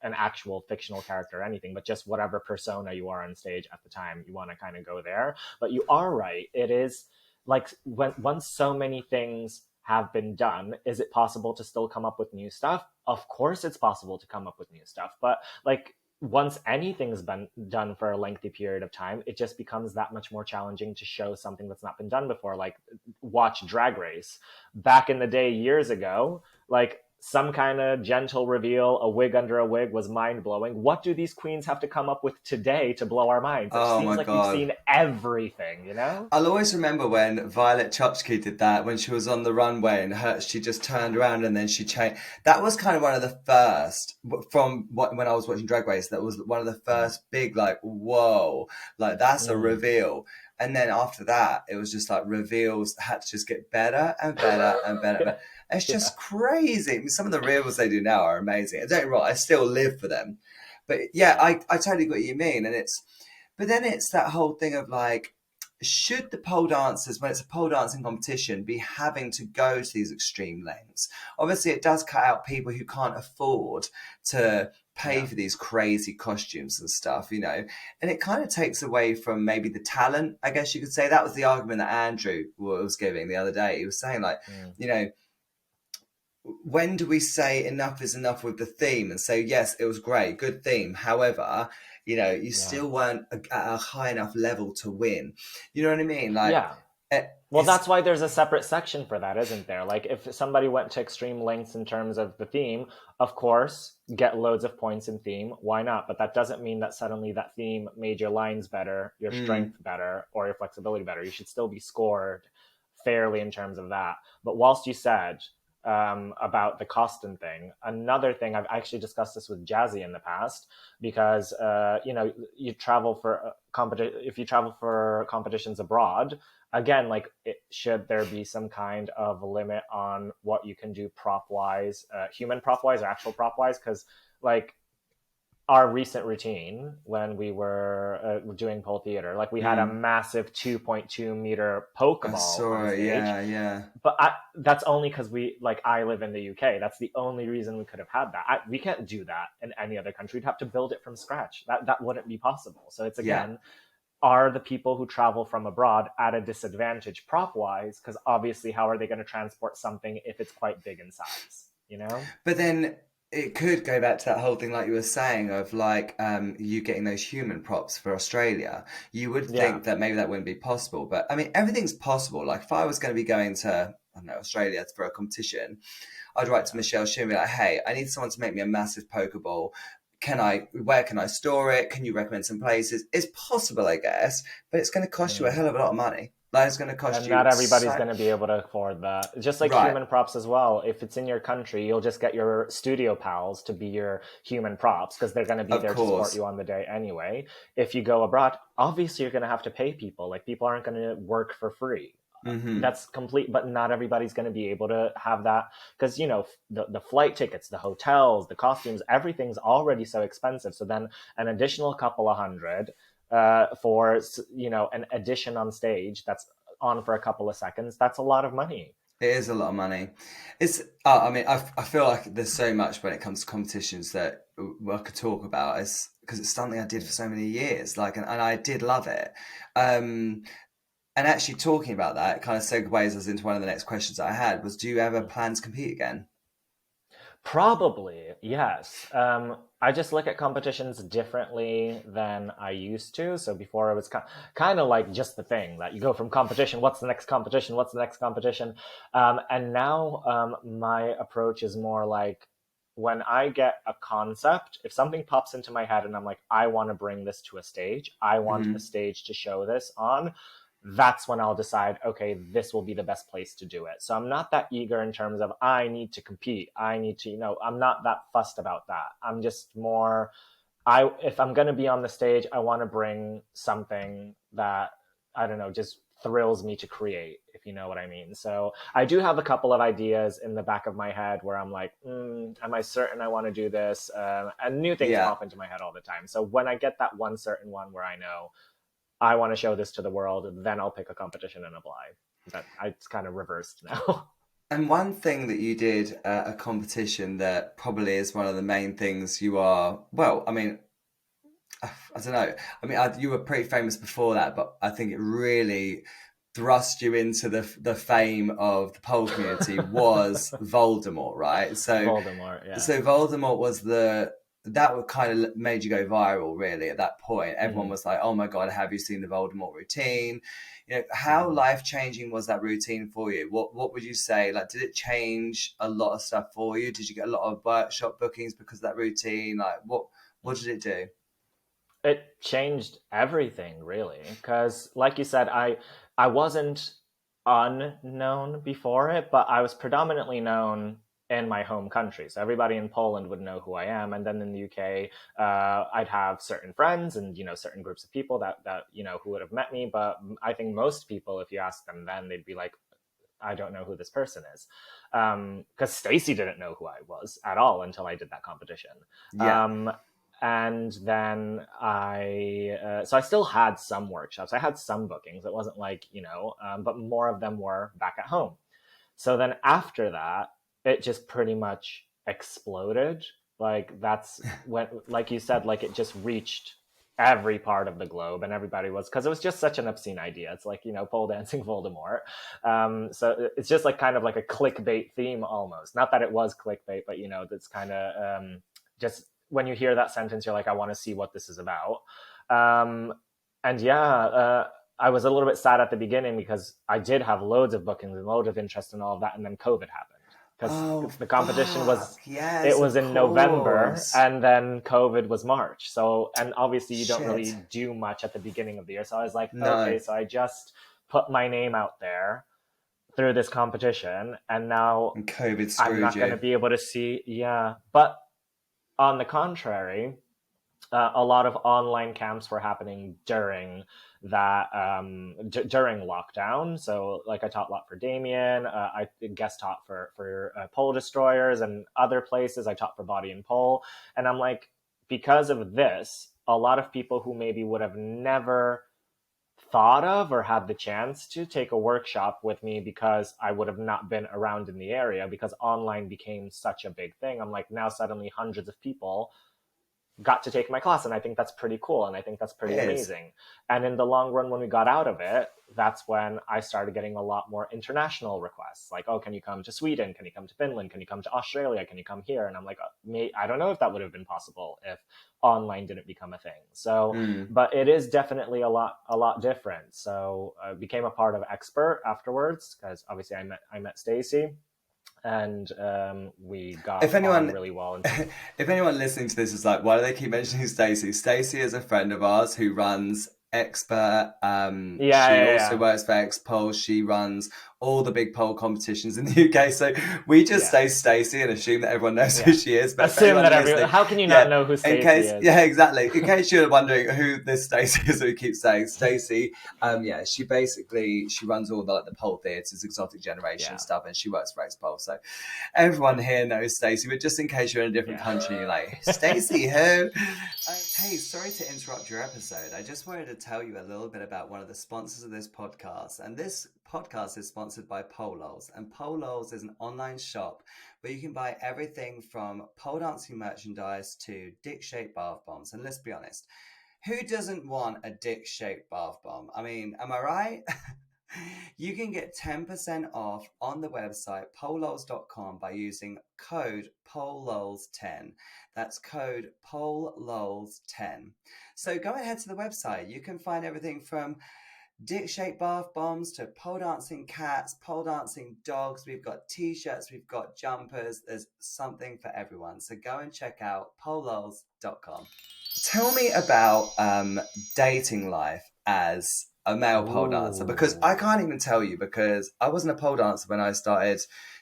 an actual fictional character or anything, but just whatever persona you are on stage at the time, you want to kind of go there. But you are right. It is like once so many things have been done, is it possible to still come up with new stuff? Of course it's possible to come up with new stuff. But like once anything's been done for a lengthy period of time, it just becomes that much more challenging to show something that's not been done before. Like watch Drag Race. Back in the day, years ago, like some kind of gentle reveal, a wig under a wig was mind-blowing. What do these queens have to come up with today to blow our minds? It seems like we've seen everything, you know? I'll always remember when Violet Chachki did that, when she was on the runway and she just turned around and then she changed. That was kind of one of the first, when I was watching Drag Race, that was one of the first big, like, whoa, like that's a reveal. And then after that, it was just like reveals had to just get better and better and better. It's just crazy. I mean, some of the reveals they do now are amazing. Don't get me wrong, I still live for them. But yeah, I totally get what you mean. But then it's that whole thing of like, should the pole dancers, when it's a pole dancing competition, be having to go to these extreme lengths? Obviously, it does cut out people who can't afford to pay for these crazy costumes and stuff, you know, and it kind of takes away from maybe the talent, I guess you could say. That was the argument that Andrew was giving the other day. He was saying like, you know, when do we say enough is enough with the theme and say, yes, it was great, good theme. However, you know, you still weren't at a high enough level to win. You know what I mean? Like, well, that's why there's a separate section for that, isn't there? Like, if somebody went to extreme lengths in terms of the theme, of course, get loads of points in theme. Why not? But that doesn't mean that suddenly that theme made your lines better, your strength better, or your flexibility better. You should still be scored fairly in terms of that. But whilst you said about the costume thing, another thing, I've actually discussed this with Jazzy in the past, because you know, you travel for if you travel for competitions abroad, again, like, should there be some kind of limit on what you can do prop wise, human prop wise or actual prop wise? Because like our recent routine when we were doing pole theater, like we had a massive 2.2 meter Pokeball on stage. Yeah. But that's only because I live in the UK. That's the only reason we could have had that. We can't do that in any other country. We'd have to build it from scratch. That wouldn't be possible. So it's, again, are the people who travel from abroad at a disadvantage prop wise? Because obviously, how are they going to transport something if it's quite big in size, you know? But then it could go back to that whole thing, like you were saying, of like you getting those human props for Australia. You would think that maybe that wouldn't be possible, but I mean, everything's possible. Like if I was going to be going to, I don't know, Australia for a competition, I'd write to Michelle Sheen and be like, hey, I need someone to make me a massive Pokeball. Where can I store it? Can you recommend some places? It's possible, I guess, but it's going to cost you a hell of a lot of money. Like, it's going to cost you. Not everybody's going to be able to afford that. Just like human props as well. If it's in your country, you'll just get your studio pals to be your human props because they're going to be there to support you on the day anyway. If you go abroad, obviously you're going to have to pay people. Like, people aren't going to work for free. That's complete, but not everybody's going to be able to have that because, you know, the flight tickets, the hotels, the costumes, everything's already so expensive. So then an additional couple of $100 for, you know, an addition on stage that's on for a couple of seconds, that's a lot of money. It is a lot of money. It's I mean, I feel like there's so much when it comes to competitions that I could talk about, because it's something I did for so many years, like, and I did love it. And actually talking about that kind of segues us into one of the next questions I had was, do you ever plan to compete again? Probably, yes. I just look at competitions differently than I used to. So before it was kind of like just the thing that you go from competition, what's the next competition? What's the next competition? And now my approach is more like, when I get a concept, if something pops into my head and I'm like, I want to bring this to a stage, I want a stage to show this on, that's when I'll decide, okay, this will be the best place to do it. So I'm not that eager in terms of I need to compete. I need to, you know, I'm not that fussed about that. I'm just more, if I'm going to be on the stage, I want to bring something that, I don't know, just thrills me to create, if you know what I mean. So I do have a couple of ideas in the back of my head where I'm like, am I certain I want to do this? And new things pop into my head all the time. So when I get that one certain one where I know I want to show this to the world, then I'll pick a competition and apply. It's kind of reversed now. And one thing that you did at a competition that probably is one of the main things you are, well, I mean, I don't know. I mean, you were pretty famous before that, but I think it really thrust you into the fame of the pole community was Voldemort, right? Voldemort, yeah. So Voldemort was that would kind of made you go viral, really. At that point, everyone was like, "Oh my God, have you seen the Voldemort routine?" You know, how life changing was that routine for you? What would you say? Like, did it change a lot of stuff for you? Did you get a lot of workshop bookings because of that routine? Like, what did it do? It changed everything, really, because like you said, I wasn't unknown before it, but I was predominantly known in my home country. So everybody in Poland would know who I am, and then in the UK, I'd have certain friends and certain groups of people that who would have met me. But I think most people, if you ask them, then they'd be like, I don't know who this person is, because Stacy didn't know who I was at all until I did that competition. Yeah. And then so I still had some workshops. I had some bookings. It wasn't like, but more of them were back at home. So then after that, it just pretty much exploded. Like that's when, like you said, like it just reached every part of the globe, and everybody was, because it was just such an obscene idea. It's like, pole dancing Voldemort. So it's just like kind of like a clickbait theme almost. Not that it was clickbait, but that's kind of just when you hear that sentence, you're like, I want to see what this is about. And yeah, I was a little bit sad at the beginning because I did have loads of bookings and loads of interest in all of that, and then COVID happened. Because the competition yes, it was in November, and then COVID was March. So, and obviously you don't really Shit. do much at the beginning of the year. So I was like, No. okay, so I just put my name out there through this competition, and now And COVID I'm screwed not going to you. be able to see. Yeah. But on the contrary, a lot of online camps were happening during that during lockdown. So like I taught a lot for Damien. I guest taught for Pole Destroyers and other places. I taught for Body and Pole. And I'm like, because of this, a lot of people who maybe would have never thought of or had the chance to take a workshop with me because I would have not been around in the area, because online became such a big thing. I'm like, now suddenly hundreds of people got to take my class, and I think that's pretty cool, and I think that's pretty amazing. And in the long run, when we got out of it, that's when I started getting a lot more international requests, like, oh, can you come to Sweden, can you come to Finland, can you come to Australia, can you come here? And I'm like, I don't know if that would have been possible if online didn't become a thing. So but it is definitely a lot different. So I became a part of Expert afterwards, because obviously I met Stacy, and we got on really well. If anyone listening to this is like, why do they keep mentioning Stacey? Stacey is a friend of ours who runs Expert. She also works for X-Pole. She runs all the big pole competitions in the UK. So we just say Stacey and assume that everyone knows who she is. But assume that everyone. How can you not know who Stacey is? Yeah, exactly. In case you're wondering who this Stacey is, we keep saying Stacey. She runs all the pole theatres, exotic generation stuff, and she works for X-Pole. So everyone here knows Stacey. But just in case you're in a different country, you're like, Stacey who? Hey, sorry to interrupt your episode. I just wanted to tell you a little bit about one of the sponsors of this podcast. And this podcast is sponsored by Polos. And Polos is an online shop where you can buy everything from pole dancing merchandise to dick-shaped bath bombs. And let's be honest, who doesn't want a dick-shaped bath bomb? I mean, am I right? You can get 10% off on the website polos.com by using code POLOLS10. That's code POLOLS10. So go ahead to the website. You can find everything from dick-shaped bath bombs to pole dancing cats, pole dancing dogs. We've got t-shirts, we've got jumpers. There's something for everyone. So go and check out polos.com. Tell me about dating life as a male pole dancer, because I can't even tell you, because I wasn't a pole dancer when I started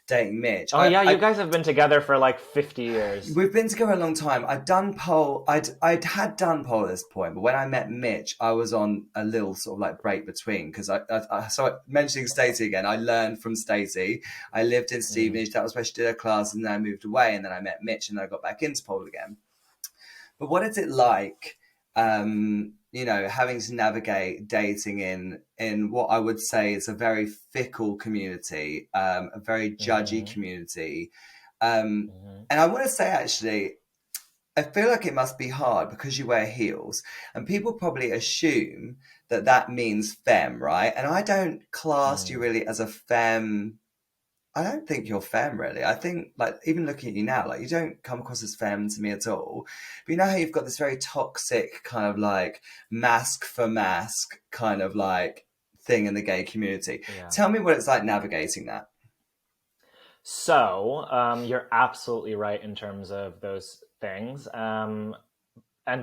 dating Mitch. Oh, you guys have been together for like 50 years. We've been together a long time. I'd done pole at this point, but when I met Mitch, I was on a little sort of like break between, because mentioning Stacey again, I learned from Stacey. I lived in Stevenage, that was where she did her class, and then I moved away, and then I met Mitch, and then I got back into pole again. But what is it like you know, having to navigate dating in what I would say is a very fickle community, a very judgy Mm-hmm. community. Mm-hmm. And I want to say, actually, I feel like it must be hard because you wear heels, and people probably assume that that means femme, right? And I don't class you Mm. really as a femme. I don't think you're femme, really. I think, like, even looking at you now, like, you don't come across as femme to me at all. But you know how you've got this very toxic kind of like mask for mask kind of like thing in the gay community. Yeah. Tell me what it's like navigating that. So, you're absolutely right in terms of those things. And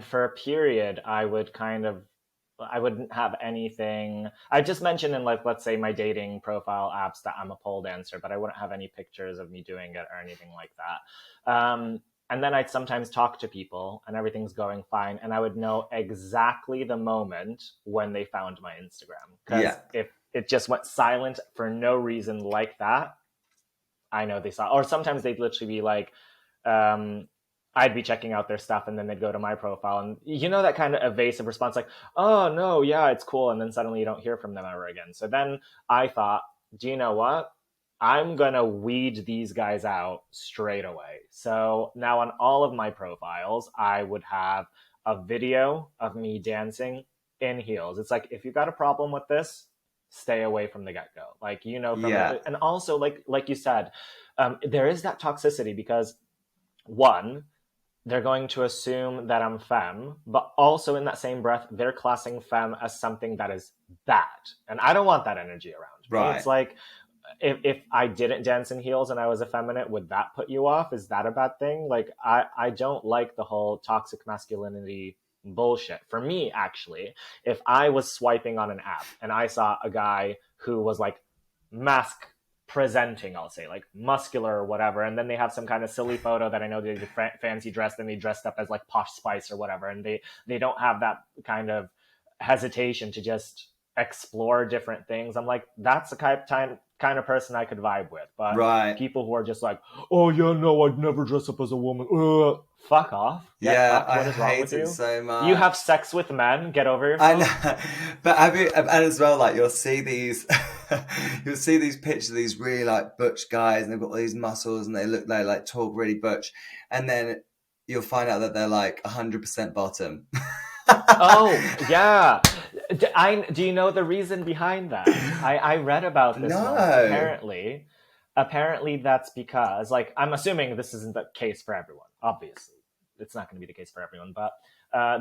for a period, I wouldn't have anything. I just mentioned in, like, let's say my dating profile apps that I'm a pole dancer, but I wouldn't have any pictures of me doing it or anything like that. And then I'd sometimes talk to people and everything's going fine. And I would know exactly the moment when they found my Instagram. Because Yeah. if it just went silent for no reason like that, I know they saw. Or sometimes they'd literally be like, I'd be checking out their stuff and then they'd go to my profile. And you know that kind of evasive response, like, oh, no, yeah, it's cool. And then suddenly you don't hear from them ever again. So then I thought, do you know what? I'm going to weed these guys out straight away. So now on all of my profiles, I would have a video of me dancing in heels. It's like, if you got a problem with this, stay away from the get-go. Like, you know, from Yeah. and also like you said, there is that toxicity because one, they're going to assume that I'm femme, but also in that same breath, they're classing femme as something that is bad. And I don't want that energy around me. Right. It's like, if I didn't dance in heels and I was effeminate, would that put you off? Is that a bad thing? Like, I don't like the whole toxic masculinity bullshit. For me, actually, if I was swiping on an app and I saw a guy who was like mask presenting, I'll say, like muscular or whatever, and then they have some kind of silly photo that I know they did fancy dressed and they dressed up as like Posh Spice or whatever, and they don't have that kind of hesitation to just explore different things. I'm like, that's the kind of person I could vibe with. But Right. people who are just like, oh yeah, no, I'd never dress up as a woman. Fuck off. Get fucked. What is wrong with you? So much. You have sex with men. Get over yourself. I know, but have you? And as well, like you'll see these, you'll see these pictures of these really like butch guys, and they've got all these muscles, and they like talk really butch, and then you'll find out that they're like 100% bottom. Oh yeah. Do you know the reason behind that? I read about this No. once. Apparently that's because, like, I'm assuming this isn't the case for everyone. Obviously, it's not going to be the case for everyone. But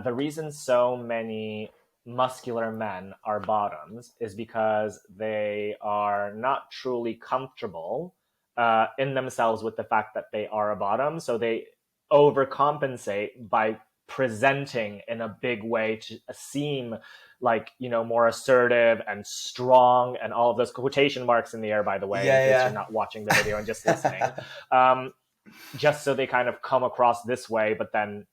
the reason so many muscular men are bottoms is because they are not truly comfortable in themselves with the fact that they are a bottom. So they overcompensate by presenting in a big way to seem like, you know, more assertive and strong, and all of those quotation marks in the air, by the way, in case you're not watching the video and just listening. Just so they kind of come across this way, but then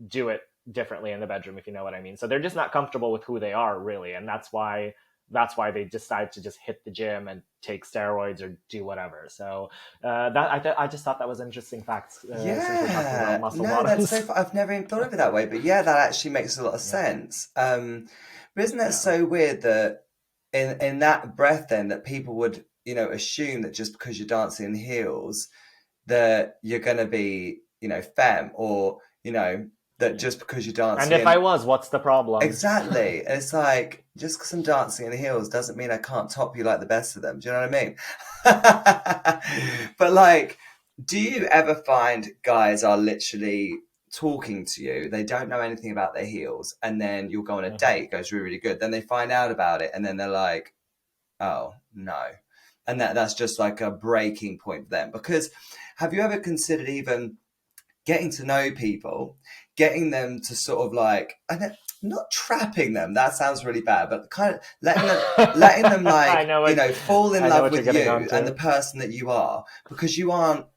do it differently in the bedroom, if you know what I mean. So they're just not comfortable with who they are, really, and that's why they decide to just hit the gym and take steroids or do whatever. So I just thought that was interesting facts. Since we're talking about muscle bottoms. That's so. I've never even thought of it that way, but yeah, that actually makes a lot of sense. But isn't that so weird that in that breath, then, that people would, you know, assume that just because you're dancing in heels that you're going to be, you know, femme, or, you know, that just because you're dancing. And if I was, what's the problem? Exactly. It's like, just because I'm dancing in heels doesn't mean I can't top you like the best of them. Do you know what I mean? But like, do you ever find guys are literally talking to you, they don't know anything about their heels, and then you'll go on a date, it goes really, really good, then they find out about it, and then they're like, oh no, and that's just like a breaking point for them? Because have you ever considered even getting to know people, getting them to sort of like, not trapping them, that sounds really bad, but kind of letting them like, you know, fall in love with you and the person that you are, because you aren't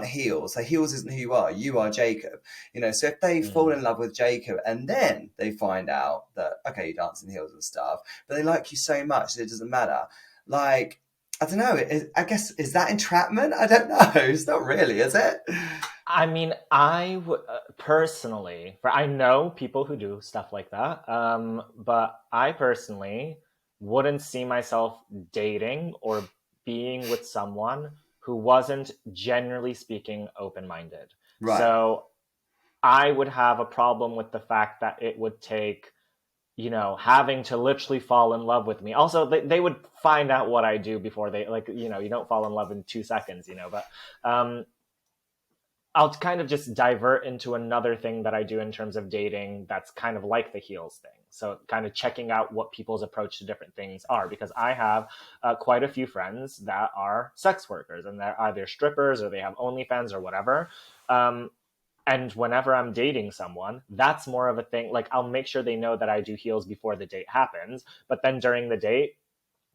heels. So heels isn't who you are Jakub, you know. So if they fall in love with Jakub and then they find out that, okay, you dance in heels and stuff, but they like you so much that it doesn't matter, like, I don't know, I guess, is that entrapment? I don't know. It's not really, is it? I mean, I would personally, I know people who do stuff like that, but I personally wouldn't see myself dating or being with someone who wasn't, generally speaking, open-minded. Right. So I would have a problem with the fact that it would take, having to literally fall in love with me. Also, they would find out what I do before they, like, you don't fall in love in 2 seconds, but I'll kind of just divert into another thing that I do in terms of dating that's kind of like the heels thing. So kind of checking out what people's approach to different things are, because I have quite a few friends that are sex workers, and they're either strippers or they have OnlyFans or whatever. And whenever I'm dating someone, that's more of a thing. Like, I'll make sure they know that I do heels before the date happens. But then during the date,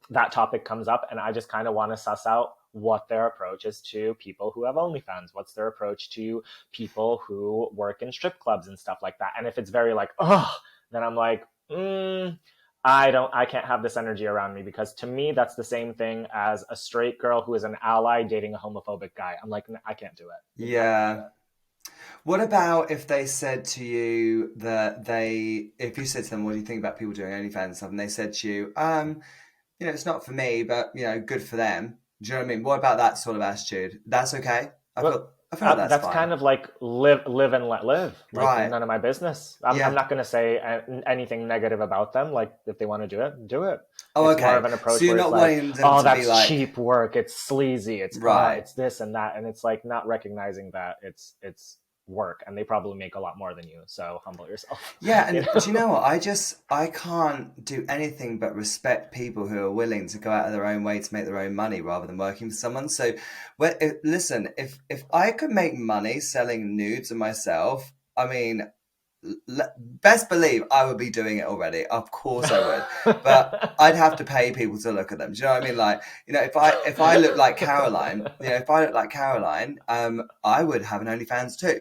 that topic comes up, and I just kind of want to suss out what their approach is to people who have OnlyFans. What's their approach to people who work in strip clubs and stuff like that? And if it's very like, oh, then I'm like, I can't have this energy around me, because to me, that's the same thing as a straight girl who is an ally dating a homophobic guy. I'm like, I can't do it. Yeah. What about if they said to you if you said to them, what do you think about people doing OnlyFans and stuff, and they said to you, it's not for me, but, good for them. Do you know what I mean? What about that sort of attitude? That's okay? I feel like that's fine. Kind of like live and let live. Like, right. None of my business. I'm not going to say anything negative about them. Like, if they want to do it, do it. Oh, it's okay. more of an approach so you're where not it's wanting like, them to that's be like cheap work. It's sleazy. It's right. It's this and that, and it's like not recognizing that it's work, and they probably make a lot more than you, so humble yourself. Yeah. And do you know what, I can't do anything but respect people who are willing to go out of their own way to make their own money rather than working for someone. So listen, if I could make money selling nudes of myself, I mean, best believe I would be doing it already. Of course I would, but I'd have to pay people to look at them. Do you know what I mean? Like, if I look like Caroline, I would have an OnlyFans too.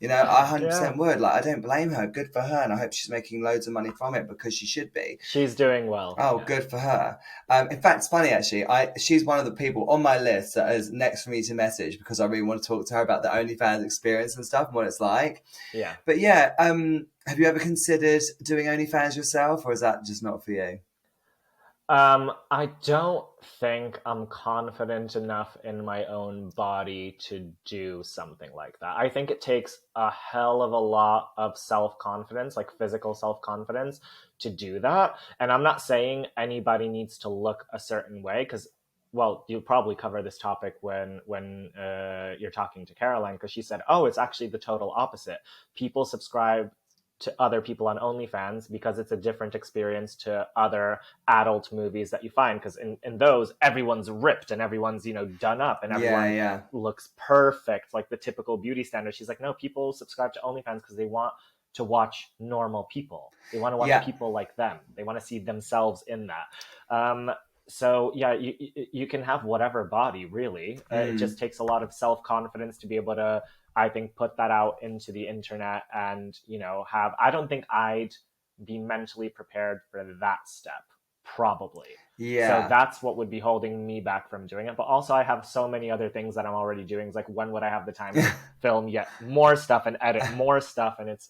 I 100% would. Like, I don't blame her. Good for her. And I hope she's making loads of money from it, because she should be. She's doing well. Oh, good for her. In fact, it's funny, actually. She's one of the people on my list that is next for me to message, because I really want to talk to her about the OnlyFans experience and stuff and what it's like. Yeah. But yeah, have you ever considered doing OnlyFans yourself, or is that just not for you? I don't think I'm confident enough in my own body to do something like that. I think it takes a hell of a lot of self-confidence, like physical self-confidence, to do that. And I'm not saying anybody needs to look a certain way, because, well, you'll probably cover this topic when you're talking to Caroline, because she said, oh, it's actually the total opposite. People subscribe to other people on OnlyFans because it's a different experience to other adult movies that you find, because in those, everyone's ripped and everyone's done up and everyone looks perfect, like the typical beauty standard. She's like, no, people subscribe to OnlyFans because they want to watch normal people. They want to watch people like them. They want to see themselves in that. So yeah, you can have whatever body, really. It just takes a lot of self-confidence to be able to, I think, put that out into the internet and, I don't think I'd be mentally prepared for that step, probably. Yeah. So that's what would be holding me back from doing it. But also, I have so many other things that I'm already doing. It's like, when would I have the time to film yet more stuff and edit more stuff? And it's,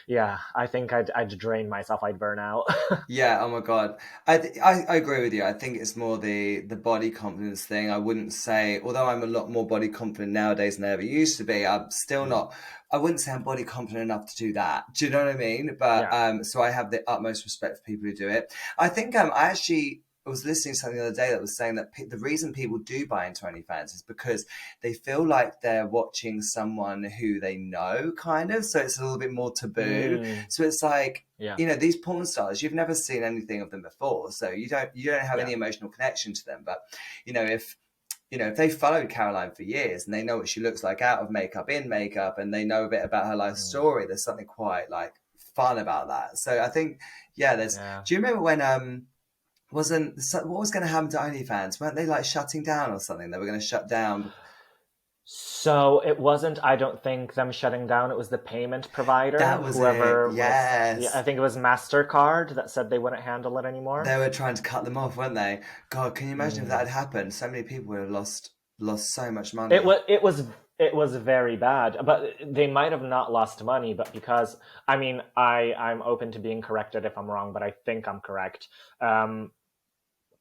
I think I'd drain myself. I'd burn out. Yeah. Oh my God. I agree with you. I think it's more the body confidence thing. I wouldn't say, although I'm a lot more body confident nowadays than I ever used to be, I'm still not. I wouldn't say I'm body confident enough to do that. Do you know what I mean? But so I have the utmost respect for people who do it. I think I was listening to something the other day that was saying that the reason people do buy into OnlyFans is because they feel like they're watching someone who they know, kind of. So it's a little bit more taboo. So it's like, these porn stars, you've never seen anything of them before, so you don't have any emotional connection to them. But if they followed Caroline for years and they know what she looks like out of makeup, in makeup, and they know a bit about her life story, there's something quite like fun about that. So I think, there's. Do you remember when what was going to happen to OnlyFans? Weren't they like shutting down or something? They were going to shut down. So it wasn't, I don't think, them shutting down. It was the payment provider. That was it. Yes. I think it was MasterCard that said they wouldn't handle it anymore. They were trying to cut them off, weren't they? God, can you imagine if that had happened? So many people would have lost so much money. It was It was very bad, but they might have not lost money, but because, I mean, I'm open to being corrected if I'm wrong, but I think I'm correct.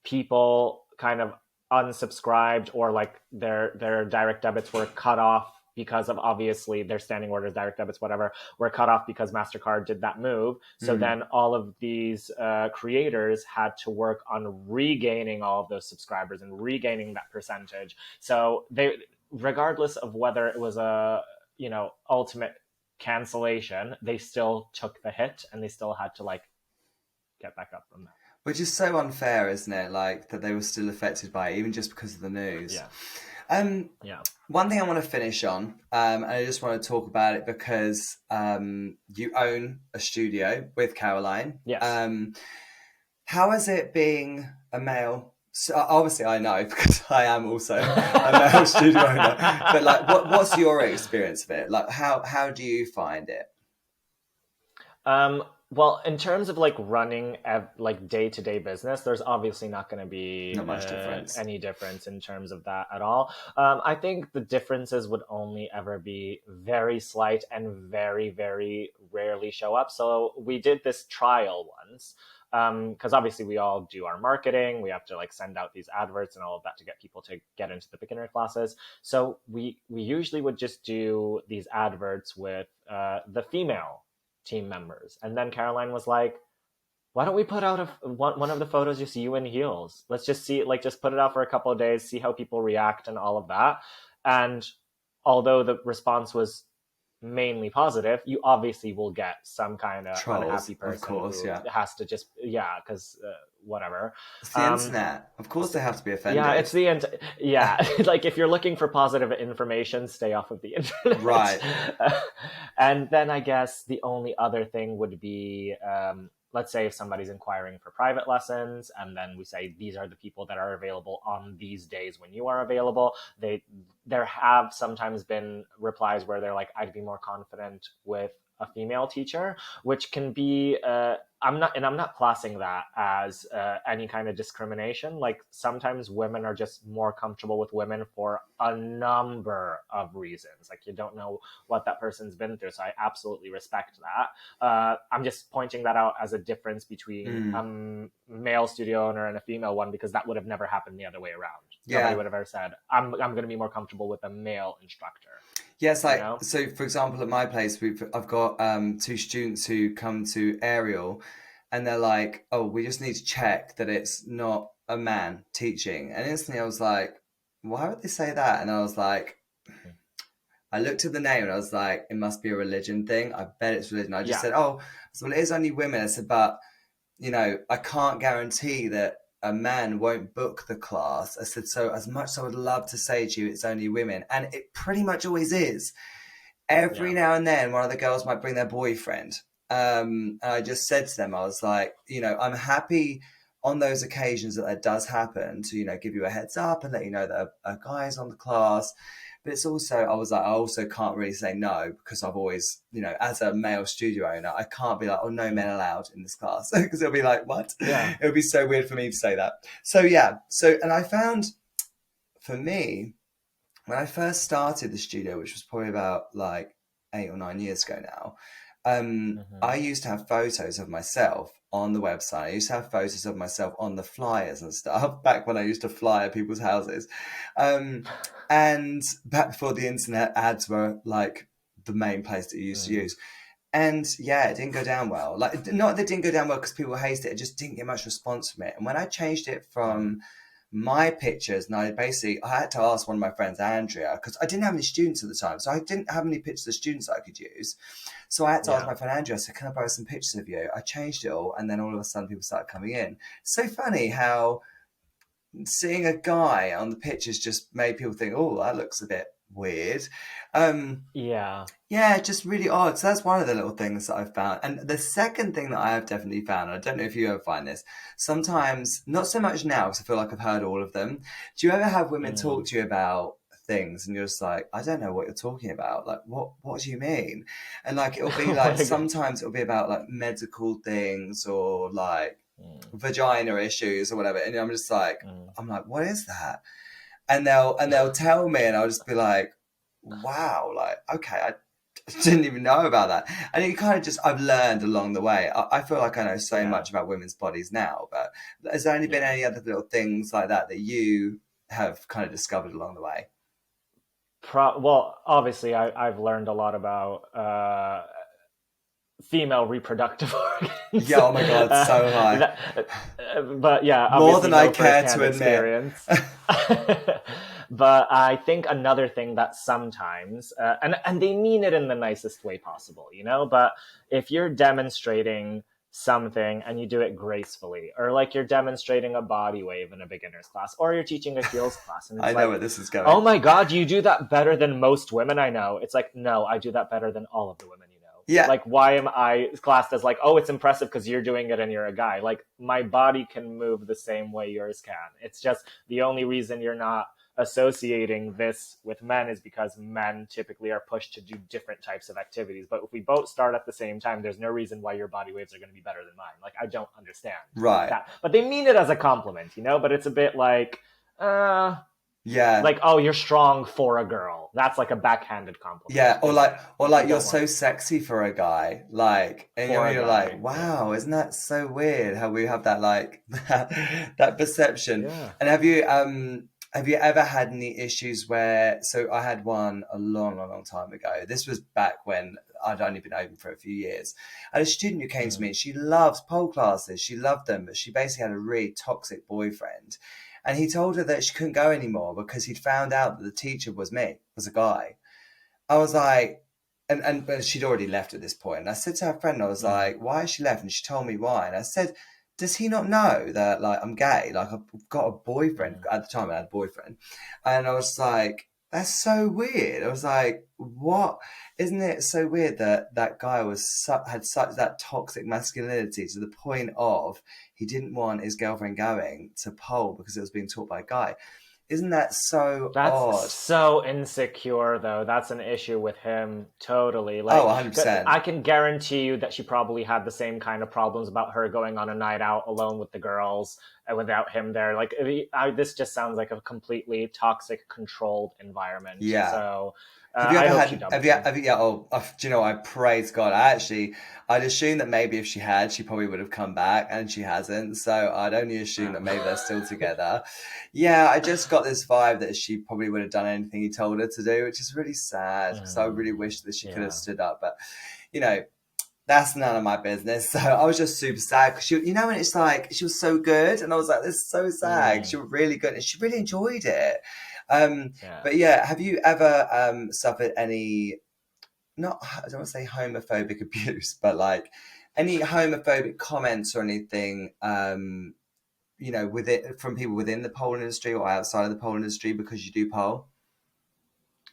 People kind of unsubscribed, or like their direct debits were cut off because of, obviously, their standing orders, direct debits, whatever, were cut off because MasterCard did that move. So then all of these creators had to work on regaining all of those subscribers and regaining that percentage. So they, regardless of whether it was a, ultimate cancellation, they still took the hit and they still had to like get back up from that. Which is so unfair, isn't it? Like that they were still affected by it, even just because of the news. Yeah. One thing I want to finish on, and I just want to talk about it because you own a studio with Caroline. Yes. How is it being a male? So obviously, I know because I am also a male studio owner. But like, what's your experience of it? Like, how do you find it? Well, in terms of like running like day-to-day business, there's obviously not going to be Not much difference. any difference in terms of that at all. I think the differences would only ever be very slight and very, very rarely show up. So we did this trial once, because obviously we all do our marketing. We have to like send out these adverts and all of that to get people to get into the beginner classes. So we usually would just do these adverts with the female team members. And then Caroline was like, why don't we put out one of the photos, just you in heels? Let's just see, like, just put it out for a couple of days, see how people react and all of that. And although the response was mainly positive, you obviously will get some kind of Trolls, unhappy person, of course, who yeah. has to just, because whatever. It's the internet. Of course they have to be offended. Yeah, it's the yeah. Like if you're looking for positive information, stay off of the internet. Right. And then I guess the only other thing would be, let's say if somebody's inquiring for private lessons, and then we say these are the people that are available on these days when you are available. There have sometimes been replies where they're like, I'd be more confident with a female teacher, which can be I'm not classing that as any kind of discrimination. Like sometimes women are just more comfortable with women for a number of reasons. Like you don't know what that person's been through. So I absolutely respect that. I'm just pointing that out as a difference between a male studio owner and a female one, because that would have never happened the other way around. Yeah. Nobody would have ever said, I'm going to be more comfortable with a male instructor. Yes, like, so for example, at my place, I've got two students who come to Ariel, and they're like, oh, we just need to check that it's not a man teaching. And instantly I was like, why would they say that? And I was like, I looked at the name and I was like, it must be a religion thing. I bet it's religion. I just said, oh, well, it is only women. I said, but, I can't guarantee that a man won't book the class. I said, so as much as I would love to say to you, it's only women. And it pretty much always is. Every now and then, one of the girls might bring their boyfriend. And I just said to them, I was like, I'm happy on those occasions that does happen to, give you a heads up and let you know that a guy's on the class. But it's also, I was like, I also can't really say no, because I've always, as a male studio owner, I can't be like, oh, no men allowed in this class. Because it'll be like, what? Yeah. It would be so weird for me to say that. So, yeah. And I found, for me, when I first started the studio, which was probably about like 8 or 9 years ago now, I used to have photos of myself on the website. I used to have photos of myself on the flyers and stuff back when I used to fly at people's houses. And back before the internet, ads were like the main place that you used to use. And yeah, it didn't go down well. Like, not that it didn't go down well because people hated it. It just didn't get much response from it. And when I changed it from my pictures, and I had to ask one of my friends, Andrea, because I didn't have any students at the time. So I didn't have any pictures of students I could use. So I had to ask my friend Andrea, I said, can I borrow some pictures of you? I changed it all. And then all of a sudden people started coming in. It's so funny how seeing a guy on the pictures just made people think, oh, that looks a bit weird. Yeah, just really odd. So that's one of the little things that I've found. And the second thing that I have definitely found, I don't know if you ever find this, sometimes, not so much now because I feel like I've heard all of them. Do you ever have women talk to you about things and you're just like, I don't know what you're talking about? Like, what do you mean? And like, it'll be like, sometimes it'll be about like medical things or like vagina issues or whatever. And I'm just like, I'm like, what is that? And they'll tell me and I'll just be like, wow, like, okay, I didn't even know about that. And it kind of just, I've learned along the way. I feel like I know so much about women's bodies now, but has there only been any other little things like that that you have kind of discovered along the way? Well, obviously, I've learned a lot about female reproductive organs. Yeah, oh my God, so high. But yeah, More obviously than I no care firsthand to admit. experience. But I think another thing that sometimes, and they mean it in the nicest way possible, you know, but if you're demonstrating something and you do it gracefully, or like you're demonstrating a body wave in a beginner's class, or you're teaching a heels class, and it's I know where this is going. oh my God, you do that better than most women I know. It's like, no, I do that better than all of the women you know. Yeah. Like, why am I classed as like, oh, it's impressive because you're doing it and you're a guy? Like, my body can move the same way yours can. It's just the only reason you're not associating this with men is because men typically are pushed to do different types of activities. But if we both start at the same time, there's no reason why your body waves are going to be better than mine. Like, I don't understand that. But they mean it as a compliment, you know? But it's a bit like, yeah, like, oh, you're strong for a girl. That's like a backhanded compliment. Yeah, or like you're so sexy for a guy, like, and you're like, wow, isn't that so weird how we have that like that perception? Yeah. And have you ever had any issues where? So I had one a long time ago. This was back when I'd only been open for a few years. I had a student who came to me and she loves pole classes. She loved them, but she basically had a really toxic boyfriend. And he told her that she couldn't go anymore because he'd found out that the teacher was a guy. I was like, and she'd already left at this point. And I said to her friend, I was like, why has she left? And she told me why. And I said, does he not know that like I'm gay? Like I've got a boyfriend. At the time I had a boyfriend. And I was like, that's so weird. I was like, what? Isn't it so weird that that guy had such that toxic masculinity to the point of he didn't want his girlfriend going to pole because it was being taught by a guy. Isn't that so odd? That's so insecure, though. That's an issue with him, totally. Like, 100%. I can guarantee you that she probably had the same kind of problems about her going on a night out alone with the girls and without him there. Like, this just sounds like a completely toxic, controlled environment. Yeah. So, have you ever had? Do you know? I praise God. I'd assume that maybe if she had, she probably would have come back, and she hasn't. So I'd only assume that maybe they're still together. Yeah, I just got this vibe that she probably would have done anything he told her to do, which is really sad because I really wish that she could have stood up. But you know, that's none of my business. So I was just super sad because she, you know, and it's like she was so good, and I was like, this is so sad. She was really good, and she really enjoyed it. But yeah, have you ever suffered any, not, I don't want to say homophobic abuse, but like any homophobic comments or anything, you know, from people within the pole industry or outside of the pole industry because you do pole?